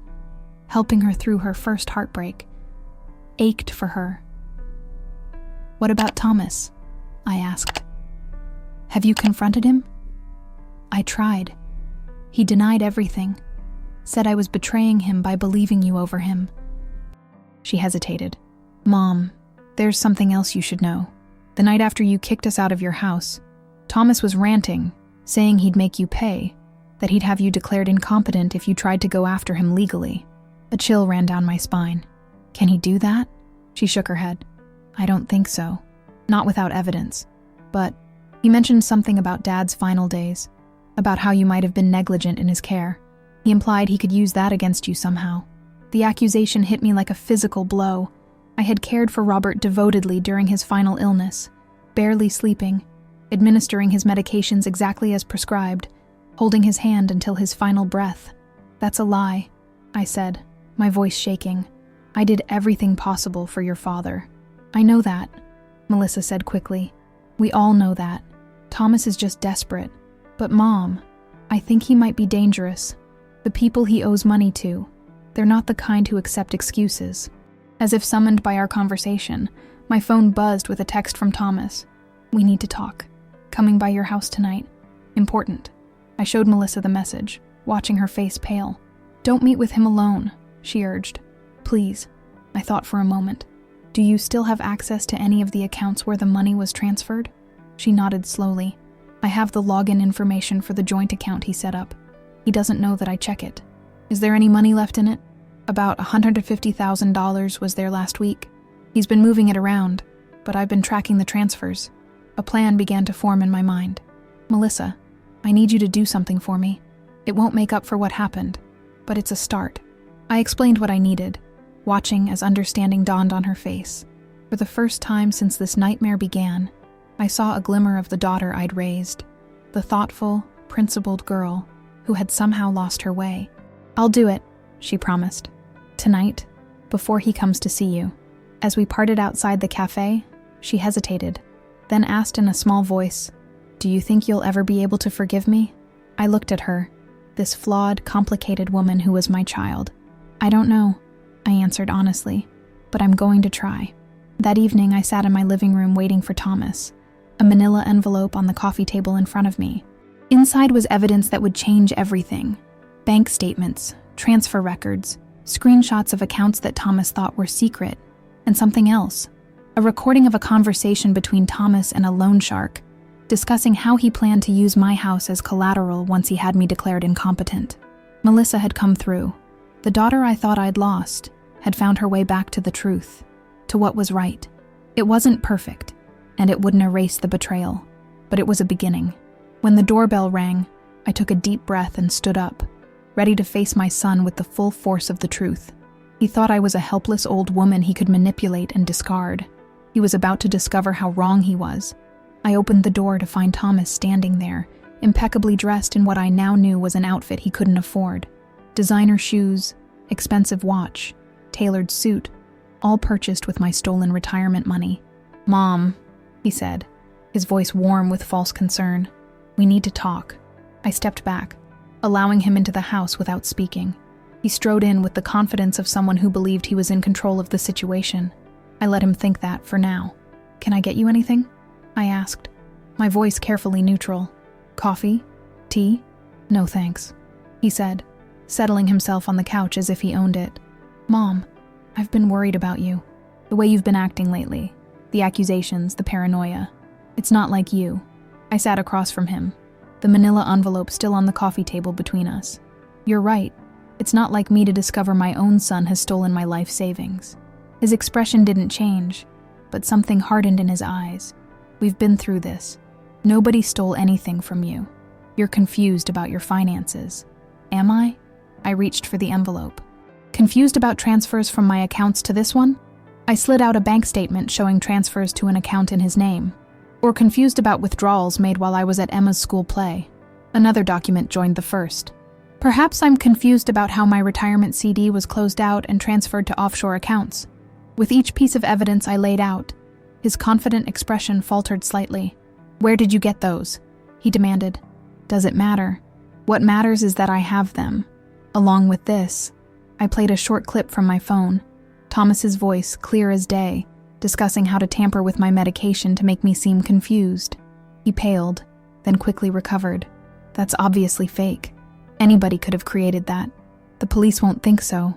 helping her through her first heartbreak, ached for her. "What about Thomas?" I asked. "Have you confronted him?" "I tried. He denied everything, said I was betraying him by believing you over him." She hesitated. "Mom, there's something else you should know. The night after you kicked us out of your house, Thomas was ranting, saying he'd make you pay, that he'd have you declared incompetent if you tried to go after him legally." A chill ran down my spine. "Can he do that?" She shook her head. "I don't think so. Not without evidence. But he mentioned something about Dad's final days, about how you might have been negligent in his care. He implied he could use that against you somehow." The accusation hit me like a physical blow. I had cared for Robert devotedly during his final illness, barely sleeping, administering his medications exactly as prescribed, holding his hand until his final breath. "That's a lie," I said, my voice shaking. "I did everything possible for your father." "I know that," Melissa said quickly. "We all know that. Thomas is just desperate. But Mom, I think he might be dangerous. The people he owes money to, they're not the kind who accept excuses." As if summoned by our conversation, my phone buzzed with a text from Thomas. "We need to talk. Coming by your house tonight. Important." I showed Melissa the message, watching her face pale. "Don't meet with him alone," she urged. "Please." I thought for a moment. "Do you still have access to any of the accounts where the money was transferred?" She nodded slowly. "I have the login information for the joint account he set up. He doesn't know that I check it." "Is there any money left in it?" "About $150,000 was there last week. He's been moving it around, but I've been tracking the transfers." A plan began to form in my mind. "Melissa, I need you to do something for me. It won't make up for what happened, but it's a start." I explained what I needed, watching as understanding dawned on her face. For the first time since this nightmare began, I saw a glimmer of the daughter I'd raised, the thoughtful, principled girl who had somehow lost her way. "I'll do it," she promised. "Tonight, before he comes to see you." As we parted outside the cafe, she hesitated, then asked in a small voice, "Do you think you'll ever be able to forgive me?" I looked at her, this flawed, complicated woman who was my child. "I don't know," I answered honestly, "but I'm going to try." That evening, I sat in my living room waiting for Thomas, a manila envelope on the coffee table in front of me. Inside was evidence that would change everything. Bank statements, transfer records, screenshots of accounts that Thomas thought were secret, and something else. A recording of a conversation between Thomas and a loan shark, discussing how he planned to use my house as collateral once he had me declared incompetent. Melissa had come through. The daughter I thought I'd lost had found her way back to the truth, to what was right. It wasn't perfect, and it wouldn't erase the betrayal, but it was a beginning. When the doorbell rang, I took a deep breath and stood up, ready to face my son with the full force of the truth. He thought I was a helpless old woman he could manipulate and discard. He was about to discover how wrong he was. I opened the door to find Thomas standing there, impeccably dressed in what I now knew was an outfit he couldn't afford. Designer shoes, expensive watch, tailored suit, all purchased with my stolen retirement money. "Mom," he said, his voice warm with false concern. "We need to talk." I stepped back, allowing him into the house without speaking. He strode in with the confidence of someone who believed he was in control of the situation. I let him think that for now. "Can I get you anything?" I asked, my voice carefully neutral. "Coffee? Tea? No thanks," he said, settling himself on the couch as if he owned it. "Mom, I've been worried about you. The way you've been acting lately. The accusations, the paranoia. It's not like you." I sat across from him, the manila envelope still on the coffee table between us. "You're right. It's not like me to discover my own son has stolen my life savings." His expression didn't change, but something hardened in his eyes. "We've been through this. Nobody stole anything from you. You're confused about your finances." "Am I?" I reached for the envelope. "Confused about transfers from my accounts to this one?" I slid out a bank statement showing transfers to an account in his name. "Or confused about withdrawals made while I was at Emma's school play?" Another document joined the first. "Perhaps I'm confused about how my retirement CD was closed out and transferred to offshore accounts." With each piece of evidence I laid out, his confident expression faltered slightly. "Where did you get those?" he demanded. "Does it matter? What matters is that I have them. Along with this," I played a short clip from my phone, Thomas's voice clear as day, discussing how to tamper with my medication to make me seem confused. He paled, then quickly recovered. "That's obviously fake. Anybody could have created that. The police won't think so,"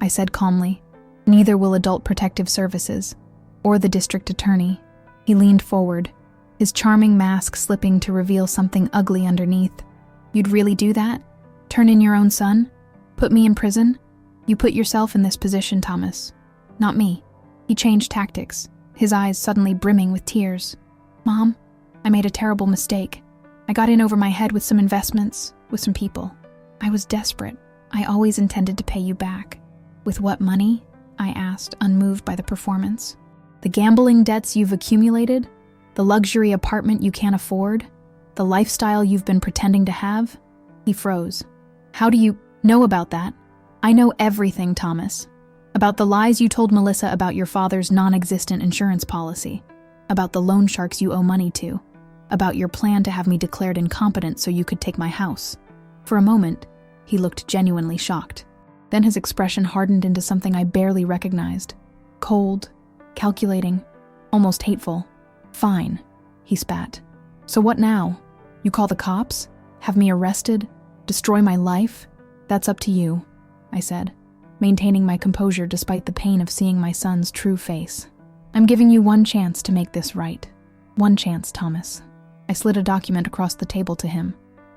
I said calmly. "Neither will Adult Protective Services, or the district attorney." He leaned forward, his charming mask slipping to reveal something ugly underneath. "You'd really do that? Turn in your own son? Put me in prison? You put yourself in this position, Thomas. Not me." He changed tactics, his eyes suddenly brimming with tears. "Mom, I made a terrible mistake. I got in over my head with some investments, with some people. I was desperate. I always intended to pay you back." With what money? I asked, unmoved by the performance. The gambling debts you've accumulated? The luxury apartment you can't afford? The lifestyle you've been pretending to have? He froze. How do you know about that? I know everything, Thomas. About the lies you told Melissa about your father's non-existent insurance policy. About the loan sharks you owe money to. About your plan to have me declared incompetent so you could take my house. For a moment, he looked genuinely shocked. Then his expression hardened into something I barely recognized. Cold, calculating, almost hateful. Fine, he spat. So what now? You call the cops? Have me arrested? Destroy my life? That's up to you, I said, maintaining my composure despite the pain of seeing my son's true face. I'm giving you one chance to make this right. One chance, Thomas. I slid a document across the table to him,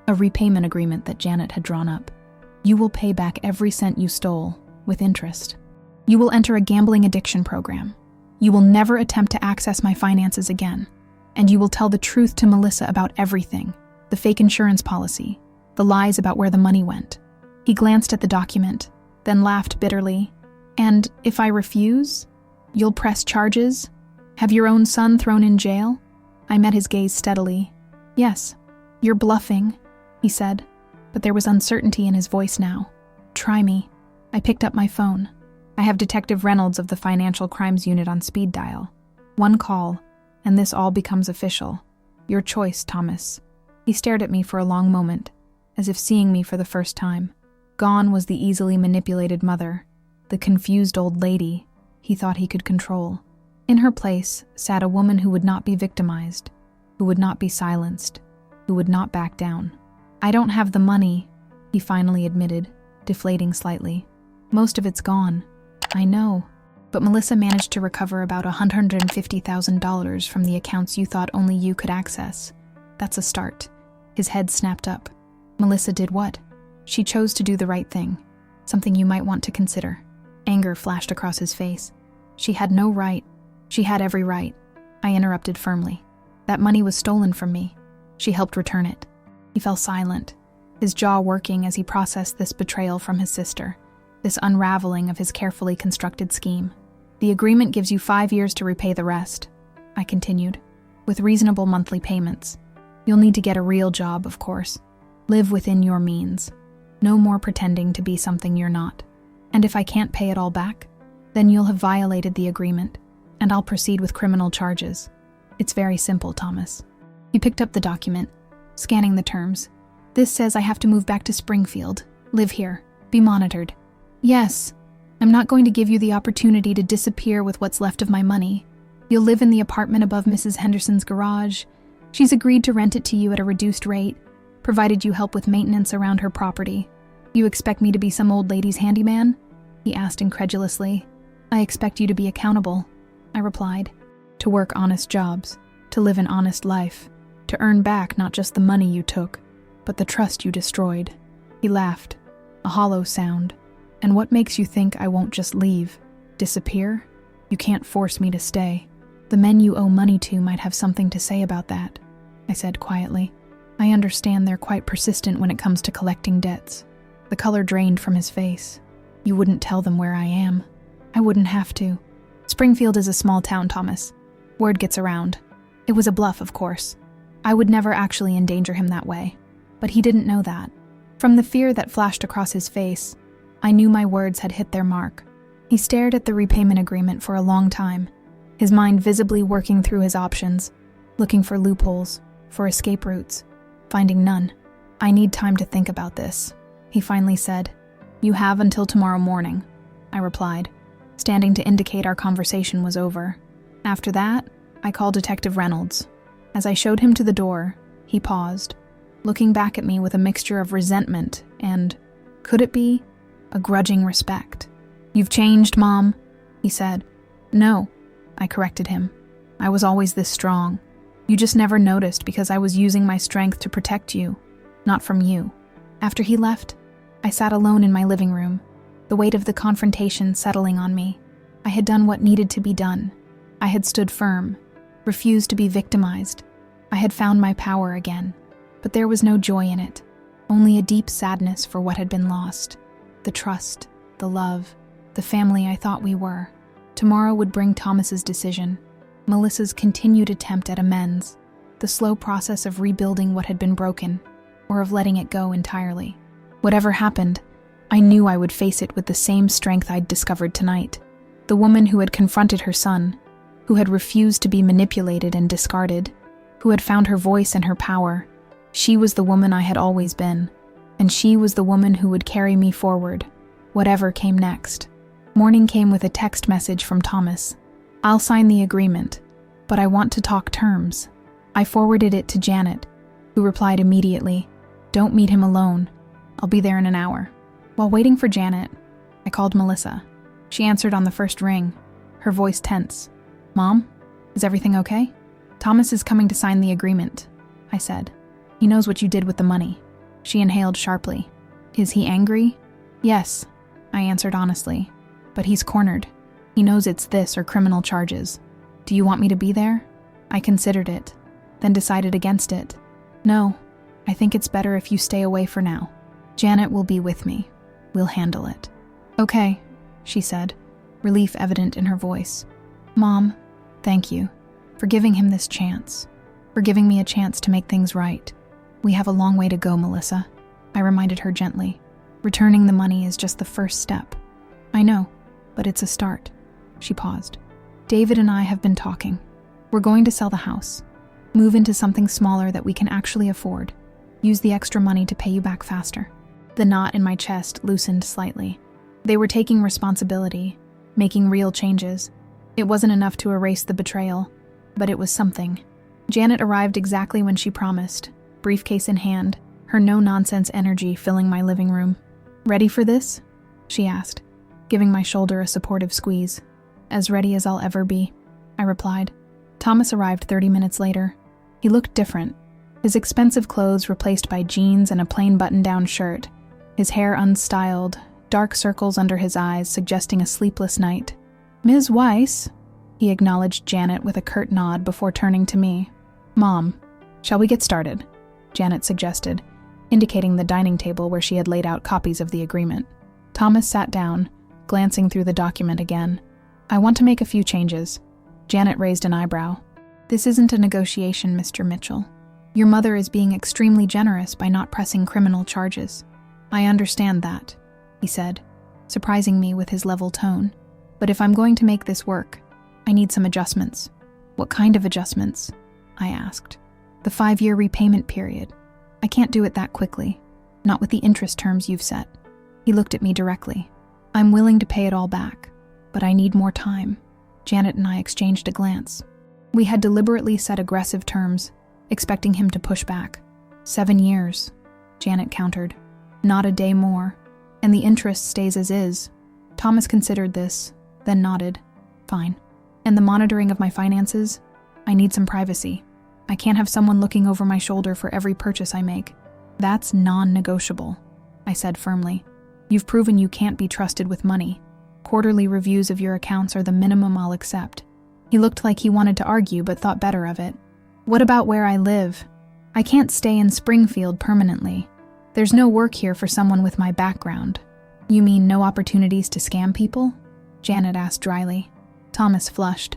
a repayment agreement that Janet had drawn up. You will pay back every cent you stole, with interest. You will enter a gambling addiction program. You will never attempt to access my finances again. And you will tell the truth to Melissa about everything, the fake insurance policy, the lies about where the money went. He glanced at the document, then laughed bitterly. And if I refuse, you'll press charges? Have your own son thrown in jail? I met his gaze steadily. Yes, you're bluffing, he said, but there was uncertainty in his voice now. Try me. I picked up my phone. I have Detective Reynolds of the Financial Crimes Unit on speed dial. One call, and this all becomes official. Your choice, Thomas. He stared at me for a long moment, as if seeing me for the first time. Gone was the easily manipulated mother, the confused old lady he thought he could control. In her place sat a woman who would not be victimized, who would not be silenced, who would not back down. I don't have the money, he finally admitted, deflating slightly. Most of it's gone. I know. But Melissa managed to recover about $150,000 from the accounts you thought only you could access. That's a start. His head snapped up. Melissa did what? She chose to do the right thing. Something you might want to consider. Anger flashed across his face. She had no right. She had every right. I interrupted firmly. That money was stolen from me. She helped return it. He fell silent, his jaw working as he processed this betrayal from his sister, this unraveling of his carefully constructed scheme. The agreement gives you 5 years to repay the rest, I continued, with reasonable monthly payments. You'll need to get a real job, of course. Live within your means. No more pretending to be something you're not. And if I can't pay it all back, then you'll have violated the agreement, and I'll proceed with criminal charges. It's very simple, Thomas. He picked up the document, scanning the terms. This says I have to move back to Springfield, live here, be monitored. Yes, I'm not going to give you the opportunity to disappear with what's left of my money. You'll live in the apartment above Mrs. Henderson's garage. She's agreed to rent it to you at a reduced rate, provided you help with maintenance around her property. You expect me to be some old lady's handyman? He asked incredulously. I expect you to be accountable, I replied. To work honest jobs, to live an honest life, to earn back not just the money you took, but the trust you destroyed. He laughed, a hollow sound. And what makes you think I won't just leave? Disappear? You can't force me to stay. The men you owe money to might have something to say about that, I said quietly. I understand they're quite persistent when it comes to collecting debts. The color drained from his face. You wouldn't tell them where I am. I wouldn't have to. Springfield is a small town, Thomas. Word gets around. It was a bluff, of course. I would never actually endanger him that way. But he didn't know that. From the fear that flashed across his face, I knew my words had hit their mark. He stared at the repayment agreement for a long time, his mind visibly working through his options, looking for loopholes, for escape routes, finding none. I need time to think about this, he finally said. You have until tomorrow morning, I replied, standing to indicate our conversation was over. After that, I called Detective Reynolds. As I showed him to the door, he paused, looking back at me with a mixture of resentment and, could it be, a grudging respect. You've changed, Mom, he said. No, I corrected him. I was always this strong. You just never noticed because I was using my strength to protect you, not from you. After he left, I sat alone in my living room, the weight of the confrontation settling on me. I had done what needed to be done. I had stood firm, refused to be victimized. I had found my power again, but there was no joy in it, only a deep sadness for what had been lost. The trust, the love, the family I thought we were. Tomorrow would bring Thomas's decision, Melissa's continued attempt at amends, the slow process of rebuilding what had been broken, or of letting it go entirely. Whatever happened, I knew I would face it with the same strength I'd discovered tonight. The woman who had confronted her son, who had refused to be manipulated and discarded, who had found her voice and her power, she was the woman I had always been, and she was the woman who would carry me forward, whatever came next. Morning came with a text message from Thomas. "I'll sign the agreement, but I want to talk terms." I forwarded it to Janet, who replied immediately, "Don't meet him alone. I'll be there in an hour." While waiting for Janet, I called Melissa. She answered on the first ring, her voice tense. "Mom, is everything okay?" "Thomas is coming to sign the agreement," I said. "He knows what you did with the money." She inhaled sharply. "Is he angry?" "Yes," I answered honestly. "But he's cornered. He knows it's this or criminal charges. Do you want me to be there?" I considered it, then decided against it. "No, I think it's better if you stay away for now. Janet will be with me. We'll handle it." "Okay," she said, relief evident in her voice. "Mom, thank you for giving him this chance, for giving me a chance to make things right. We have a long way to go, Melissa," I reminded her gently. "Returning the money is just the first step." "I know, but it's a start." She paused. "David and I have been talking. We're going to sell the house, move into something smaller that we can actually afford, use the extra money to pay you back faster." The knot in my chest loosened slightly. They were taking responsibility, making real changes. It wasn't enough to erase the betrayal, but it was something. Janet arrived exactly when she promised, briefcase in hand, her no-nonsense energy filling my living room. "Ready for this?" she asked, giving my shoulder a supportive squeeze. "As ready as I'll ever be," I replied. Thomas arrived 30 minutes later. He looked different, his expensive clothes replaced by jeans and a plain button-down shirt, his hair unstyled, dark circles under his eyes suggesting a sleepless night. "Ms. Weiss," he acknowledged Janet with a curt nod before turning to me. "Mom, shall we get started?" Janet suggested, indicating the dining table where she had laid out copies of the agreement. Thomas sat down, glancing through the document again. "I want to make a few changes." Janet raised an eyebrow. "This isn't a negotiation, Mr. Mitchell. Your mother is being extremely generous by not pressing criminal charges." "I understand that," he said, surprising me with his level tone. "But if I'm going to make this work, I need some adjustments." "What kind of adjustments?" I asked. "The 5-year repayment period. I can't do it that quickly, not with the interest terms you've set." He looked at me directly. "I'm willing to pay it all back, but I need more time." Janet and I exchanged a glance. We had deliberately set aggressive terms, expecting him to push back. 7 years, Janet countered. "Not a day more, and the interest stays as is." Thomas considered this, then nodded. "Fine. And the monitoring of my finances? I need some privacy. I can't have someone looking over my shoulder for every purchase I make." "That's non-negotiable," I said firmly. "You've proven you can't be trusted with money. Quarterly reviews of your accounts are the minimum I'll accept." He looked like he wanted to argue but thought better of it. "What about where I live? I can't stay in Springfield permanently. There's no work here for someone with my background." "You mean no opportunities to scam people?" Janet asked dryly. Thomas flushed.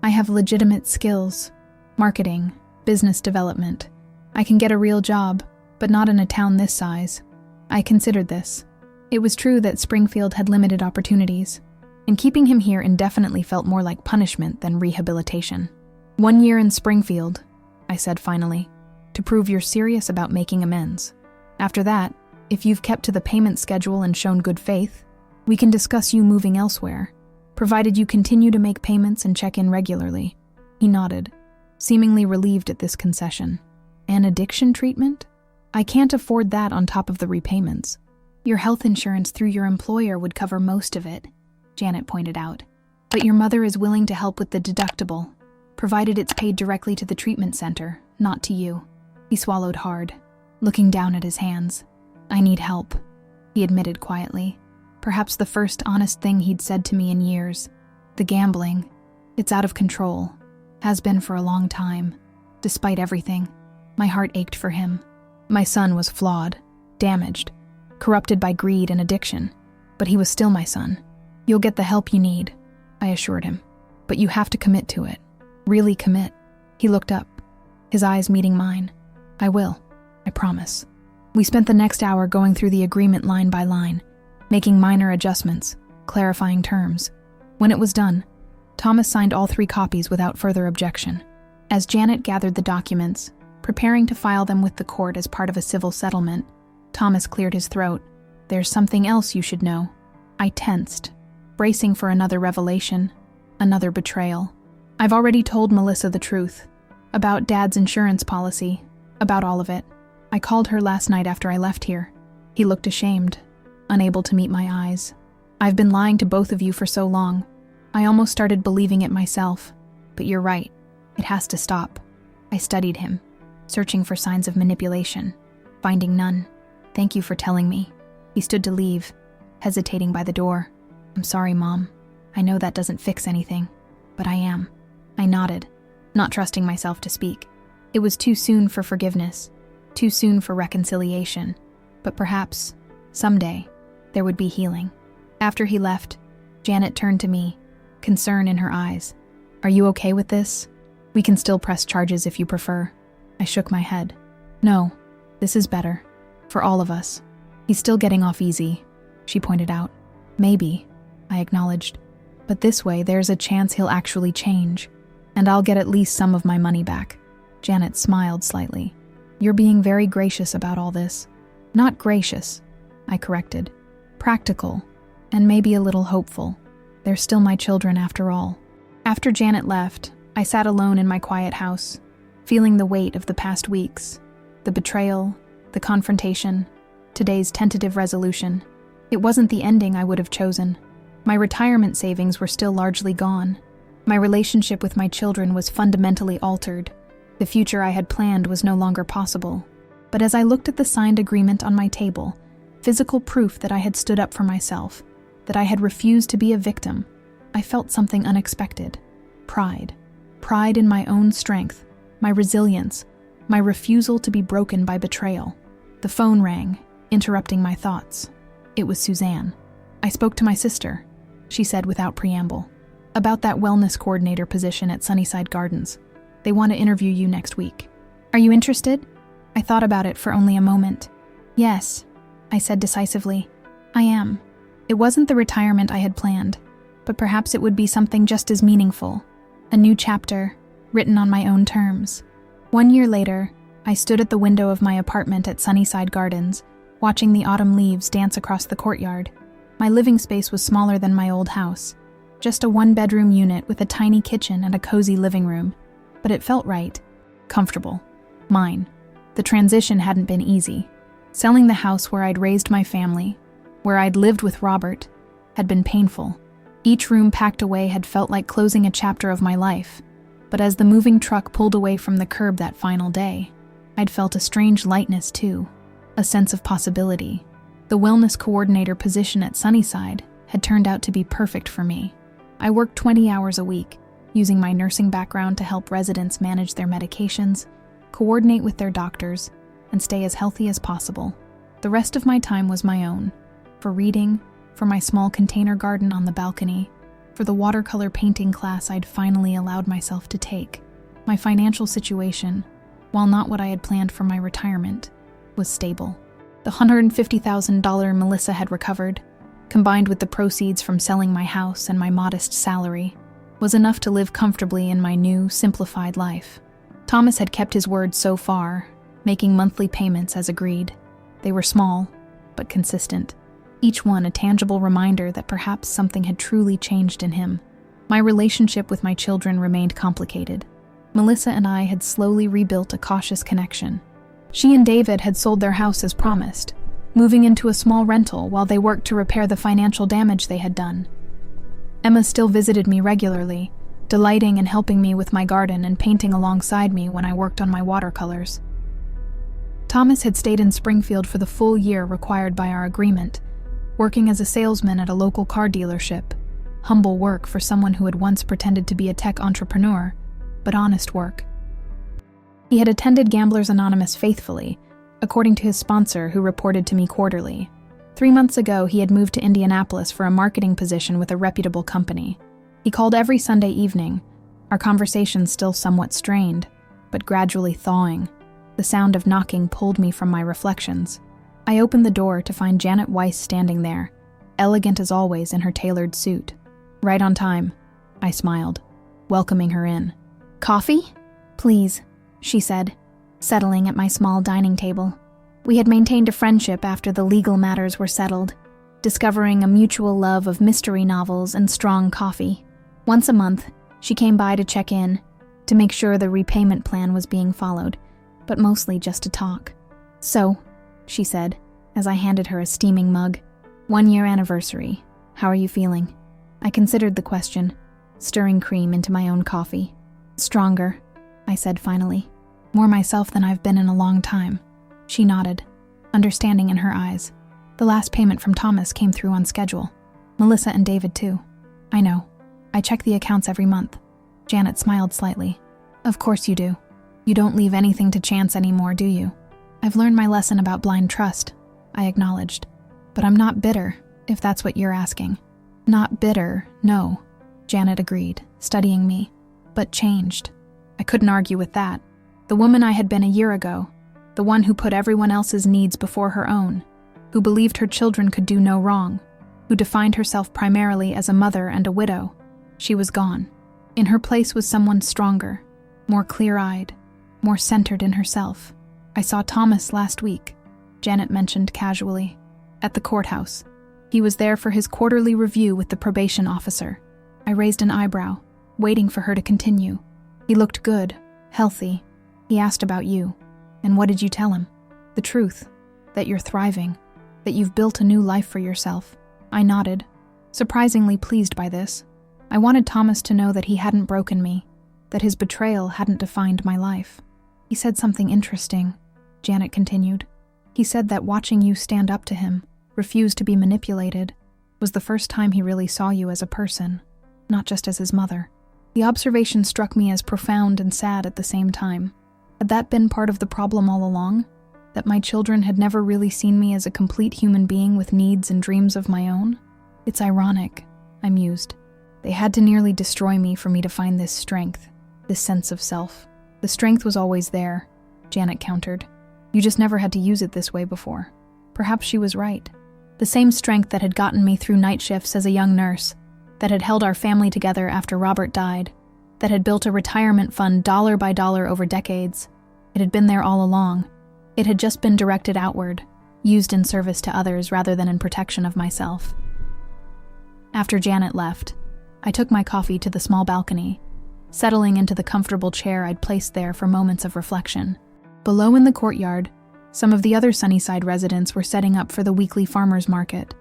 "I have legitimate skills. Marketing, business development. I can get a real job, but not in a town this size." I considered this. It was true that Springfield had limited opportunities, and keeping him here indefinitely felt more like punishment than rehabilitation. "1 year in Springfield," I said finally, "to prove you're serious about making amends. After that, if you've kept to the payment schedule and shown good faith, we can discuss you moving elsewhere, provided you continue to make payments and check in regularly." He nodded, seemingly relieved at this concession. "An addiction treatment? I can't afford that on top of the repayments." "Your health insurance through your employer would cover most of it," Janet pointed out. "But your mother is willing to help with the deductible, provided it's paid directly to the treatment center, not to you." He swallowed hard, looking down at his hands. "I need help," he admitted quietly. Perhaps the first honest thing he'd said to me in years. "The gambling, it's out of control. Has been for a long time. Despite everything, my heart ached for him. My son was flawed, damaged, corrupted by greed and addiction, but he was still my son. "You'll get the help you need," I assured him. "But you have to commit to it. Really commit." He looked up, his eyes meeting mine. "I will. I promise." We spent the next hour going through the agreement line by line, making minor adjustments, clarifying terms. When it was done, Thomas signed all 3 copies without further objection. As Janet gathered the documents, preparing to file them with the court as part of a civil settlement, Thomas cleared his throat. "There's something else you should know." I tensed, bracing for another revelation, another betrayal. "I've already told Melissa the truth. About Dad's insurance policy, about all of it. I called her last night after I left here." He looked ashamed, unable to meet my eyes. "I've been lying to both of you for so long. I almost started believing it myself. But you're right. It has to stop." I studied him, searching for signs of manipulation, finding none. "Thank you for telling me." He stood to leave, hesitating by the door. "I'm sorry, Mom. I know that doesn't fix anything, but I am." I nodded, not trusting myself to speak. It was too soon for forgiveness, too soon for reconciliation, but perhaps, someday, there would be healing. After he left, Janet turned to me, concern in her eyes. "Are you okay with this? We can still press charges if you prefer." I shook my head. "No, this is better. For all of us. He's still getting off easy," she pointed out. "Maybe," I acknowledged. "But this way there's a chance he'll actually change, and I'll get at least some of my money back." Janet smiled slightly. "You're being very gracious about all this." "Not gracious," I corrected. "Practical, and maybe a little hopeful. They're still my children after all." After Janet left, I sat alone in my quiet house, feeling the weight of the past weeks, the betrayal, the confrontation, today's tentative resolution. It wasn't the ending I would have chosen. My retirement savings were still largely gone. My relationship with my children was fundamentally altered. The future I had planned was no longer possible. But as I looked at the signed agreement on my table, physical proof that I had stood up for myself, that I had refused to be a victim, I felt something unexpected. Pride. Pride in my own strength, my resilience, my refusal to be broken by betrayal. The phone rang, interrupting my thoughts. It was Suzanne. I spoke to my sister, she said without preamble, about that wellness coordinator position at Sunnyside Gardens. They want to interview you next week. Are you interested? I thought about it for only a moment. Yes, I said decisively. I am. It wasn't the retirement I had planned, but perhaps it would be something just as meaningful. A new chapter, written on my own terms. 1 year later, I stood at the window of my apartment at Sunnyside Gardens, watching the autumn leaves dance across the courtyard. My living space was smaller than my old house, just a 1-bedroom unit with a tiny kitchen and a cozy living room. But it felt right, comfortable, mine. The transition hadn't been easy. Selling the house where I'd raised my family, where I'd lived with Robert, had been painful. Each room packed away had felt like closing a chapter of my life. But as the moving truck pulled away from the curb that final day, I'd felt a strange lightness too, a sense of possibility. The wellness coordinator position at Sunnyside had turned out to be perfect for me. I worked 20 hours a week, using my nursing background to help residents manage their medications, coordinate with their doctors, and stay as healthy as possible. The rest of my time was my own, for reading, for my small container garden on the balcony, for the watercolor painting class I'd finally allowed myself to take. My financial situation, while not what I had planned for my retirement, was stable. The $150,000 Melissa had recovered, combined with the proceeds from selling my house and my modest salary, was enough to live comfortably in my new, simplified life. Thomas had kept his word so far, making monthly payments as agreed. They were small, but consistent. Each one a tangible reminder that perhaps something had truly changed in him. My relationship with my children remained complicated. Melissa and I had slowly rebuilt a cautious connection. She and David had sold their house as promised, moving into a small rental while they worked to repair the financial damage they had done. Emma still visited me regularly, delighting in helping me with my garden and painting alongside me when I worked on my watercolors. Thomas had stayed in Springfield for the full year required by our agreement, working as a salesman at a local car dealership. Humble work for someone who had once pretended to be a tech entrepreneur, but honest work. He had attended Gamblers Anonymous faithfully, according to his sponsor who reported to me quarterly. 3 months ago, he had moved to Indianapolis for a marketing position with a reputable company. He called every Sunday evening, our conversations still somewhat strained, but gradually thawing. The sound of knocking pulled me from my reflections. I opened the door to find Janet Weiss standing there, elegant as always in her tailored suit. Right on time, I smiled, welcoming her in. "Coffee? Please," she said, settling at my small dining table. We had maintained a friendship after the legal matters were settled, discovering a mutual love of mystery novels and strong coffee. Once a month, she came by to check in, to make sure the repayment plan was being followed, but mostly just to talk. "So," she said, as I handed her a steaming mug, "1-year anniversary. How are you feeling?" I considered the question, stirring cream into my own coffee. "Stronger," I said finally. "More myself than I've been in a long time." She nodded, understanding in her eyes. "The last payment from Thomas came through on schedule. Melissa and David too." "I know. I check the accounts every month." Janet smiled slightly. "Of course you do. You don't leave anything to chance anymore, do you?" "I've learned my lesson about blind trust," I acknowledged. "But I'm not bitter, if that's what you're asking." "Not bitter, no," Janet agreed, studying me. "But changed." I couldn't argue with that. The woman I had been a year ago, the one who put everyone else's needs before her own, who believed her children could do no wrong, who defined herself primarily as a mother and a widow, she was gone. In her place was someone stronger, more clear-eyed, more centered in herself. "I saw Thomas last week," Janet mentioned casually, "at the courthouse. He was there for his quarterly review with the probation officer." I raised an eyebrow, waiting for her to continue. "He looked good, healthy. He asked about you." "And what did you tell him?" "The truth, that you're thriving, that you've built a new life for yourself." I nodded, surprisingly pleased by this. I wanted Thomas to know that he hadn't broken me, that his betrayal hadn't defined my life. "He said something interesting," Janet continued. "He said that watching you stand up to him, refuse to be manipulated, was the first time he really saw you as a person, not just as his mother." The observation struck me as profound and sad at the same time. Had that been part of the problem all along? That my children had never really seen me as a complete human being with needs and dreams of my own? "It's ironic," I mused. "They had to nearly destroy me for me to find this strength, this sense of self." "The strength was always there," Janet countered. "You just never had to use it this way before." Perhaps she was right. The same strength that had gotten me through night shifts as a young nurse, that had held our family together after Robert died, that had built a retirement fund dollar by dollar over decades. It had been there all along. It had just been directed outward, used in service to others rather than in protection of myself. After Janet left, I took my coffee to the small balcony, settling into the comfortable chair I'd placed there for moments of reflection. Below in the courtyard, some of the other Sunnyside residents were setting up for the weekly farmers market,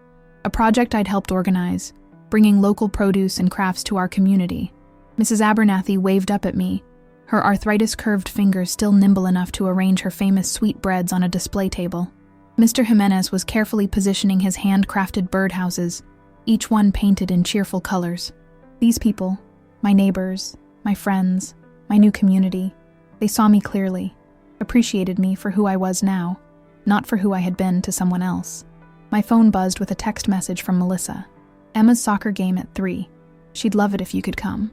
a project I'd helped organize, bringing local produce and crafts to our community. Mrs. Abernathy waved up at me, her arthritis-curved fingers still nimble enough to arrange her famous sweetbreads on a display table. Mr. Jimenez was carefully positioning his handcrafted birdhouses, each one painted in cheerful colors. These people, my neighbors, my friends, my new community, they saw me clearly, appreciated me for who I was now, not for who I had been to someone else. My phone buzzed with a text message from Melissa. "Emma's soccer game at 3. She'd love it if you could come."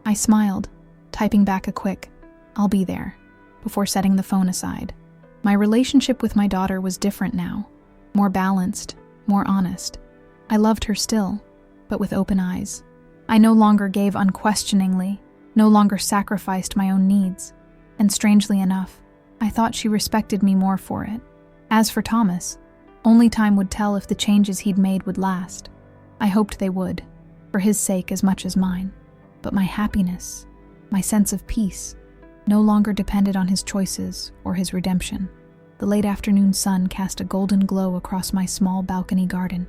I smiled, typing back a quick, "I'll be there," before setting the phone aside. My relationship with my daughter was different now, more balanced, more honest. I loved her still, but with open eyes. I no longer gave unquestioningly, no longer sacrificed my own needs, and strangely enough, I thought she respected me more for it. As for Thomas, only time would tell if the changes he'd made would last. I hoped they would, for his sake as much as mine. But my happiness, my sense of peace, no longer depended on his choices or his redemption. The late afternoon sun cast a golden glow across my small balcony garden,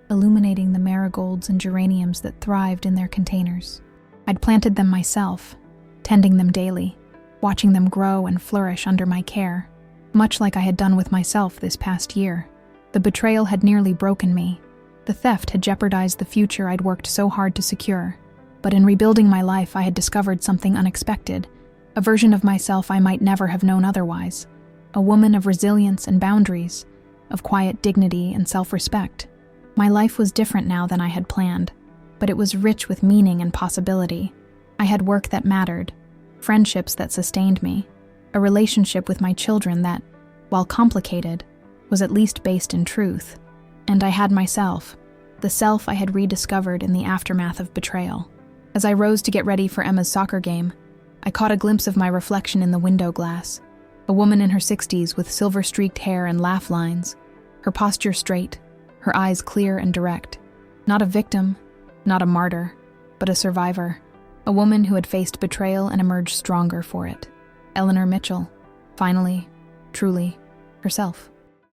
illuminating the marigolds and geraniums that thrived in their containers. I'd planted them myself, tending them daily, watching them grow and flourish under my care, much like I had done with myself this past year. The betrayal had nearly broken me. The theft had jeopardized the future I'd worked so hard to secure. But in rebuilding my life, I had discovered something unexpected, a version of myself I might never have known otherwise, a woman of resilience and boundaries, of quiet dignity and self-respect. My life was different now than I had planned, but it was rich with meaning and possibility. I had work that mattered, friendships that sustained me, a relationship with my children that, while complicated, was at least based in truth. And I had myself, the self I had rediscovered in the aftermath of betrayal. As I rose to get ready for Emma's soccer game, I caught a glimpse of my reflection in the window glass, a woman in her 60s with silver-streaked hair and laugh lines, her posture straight, her eyes clear and direct. Not a victim, not a martyr, but a survivor, a woman who had faced betrayal and emerged stronger for it. Eleanor Mitchell, finally, truly, herself.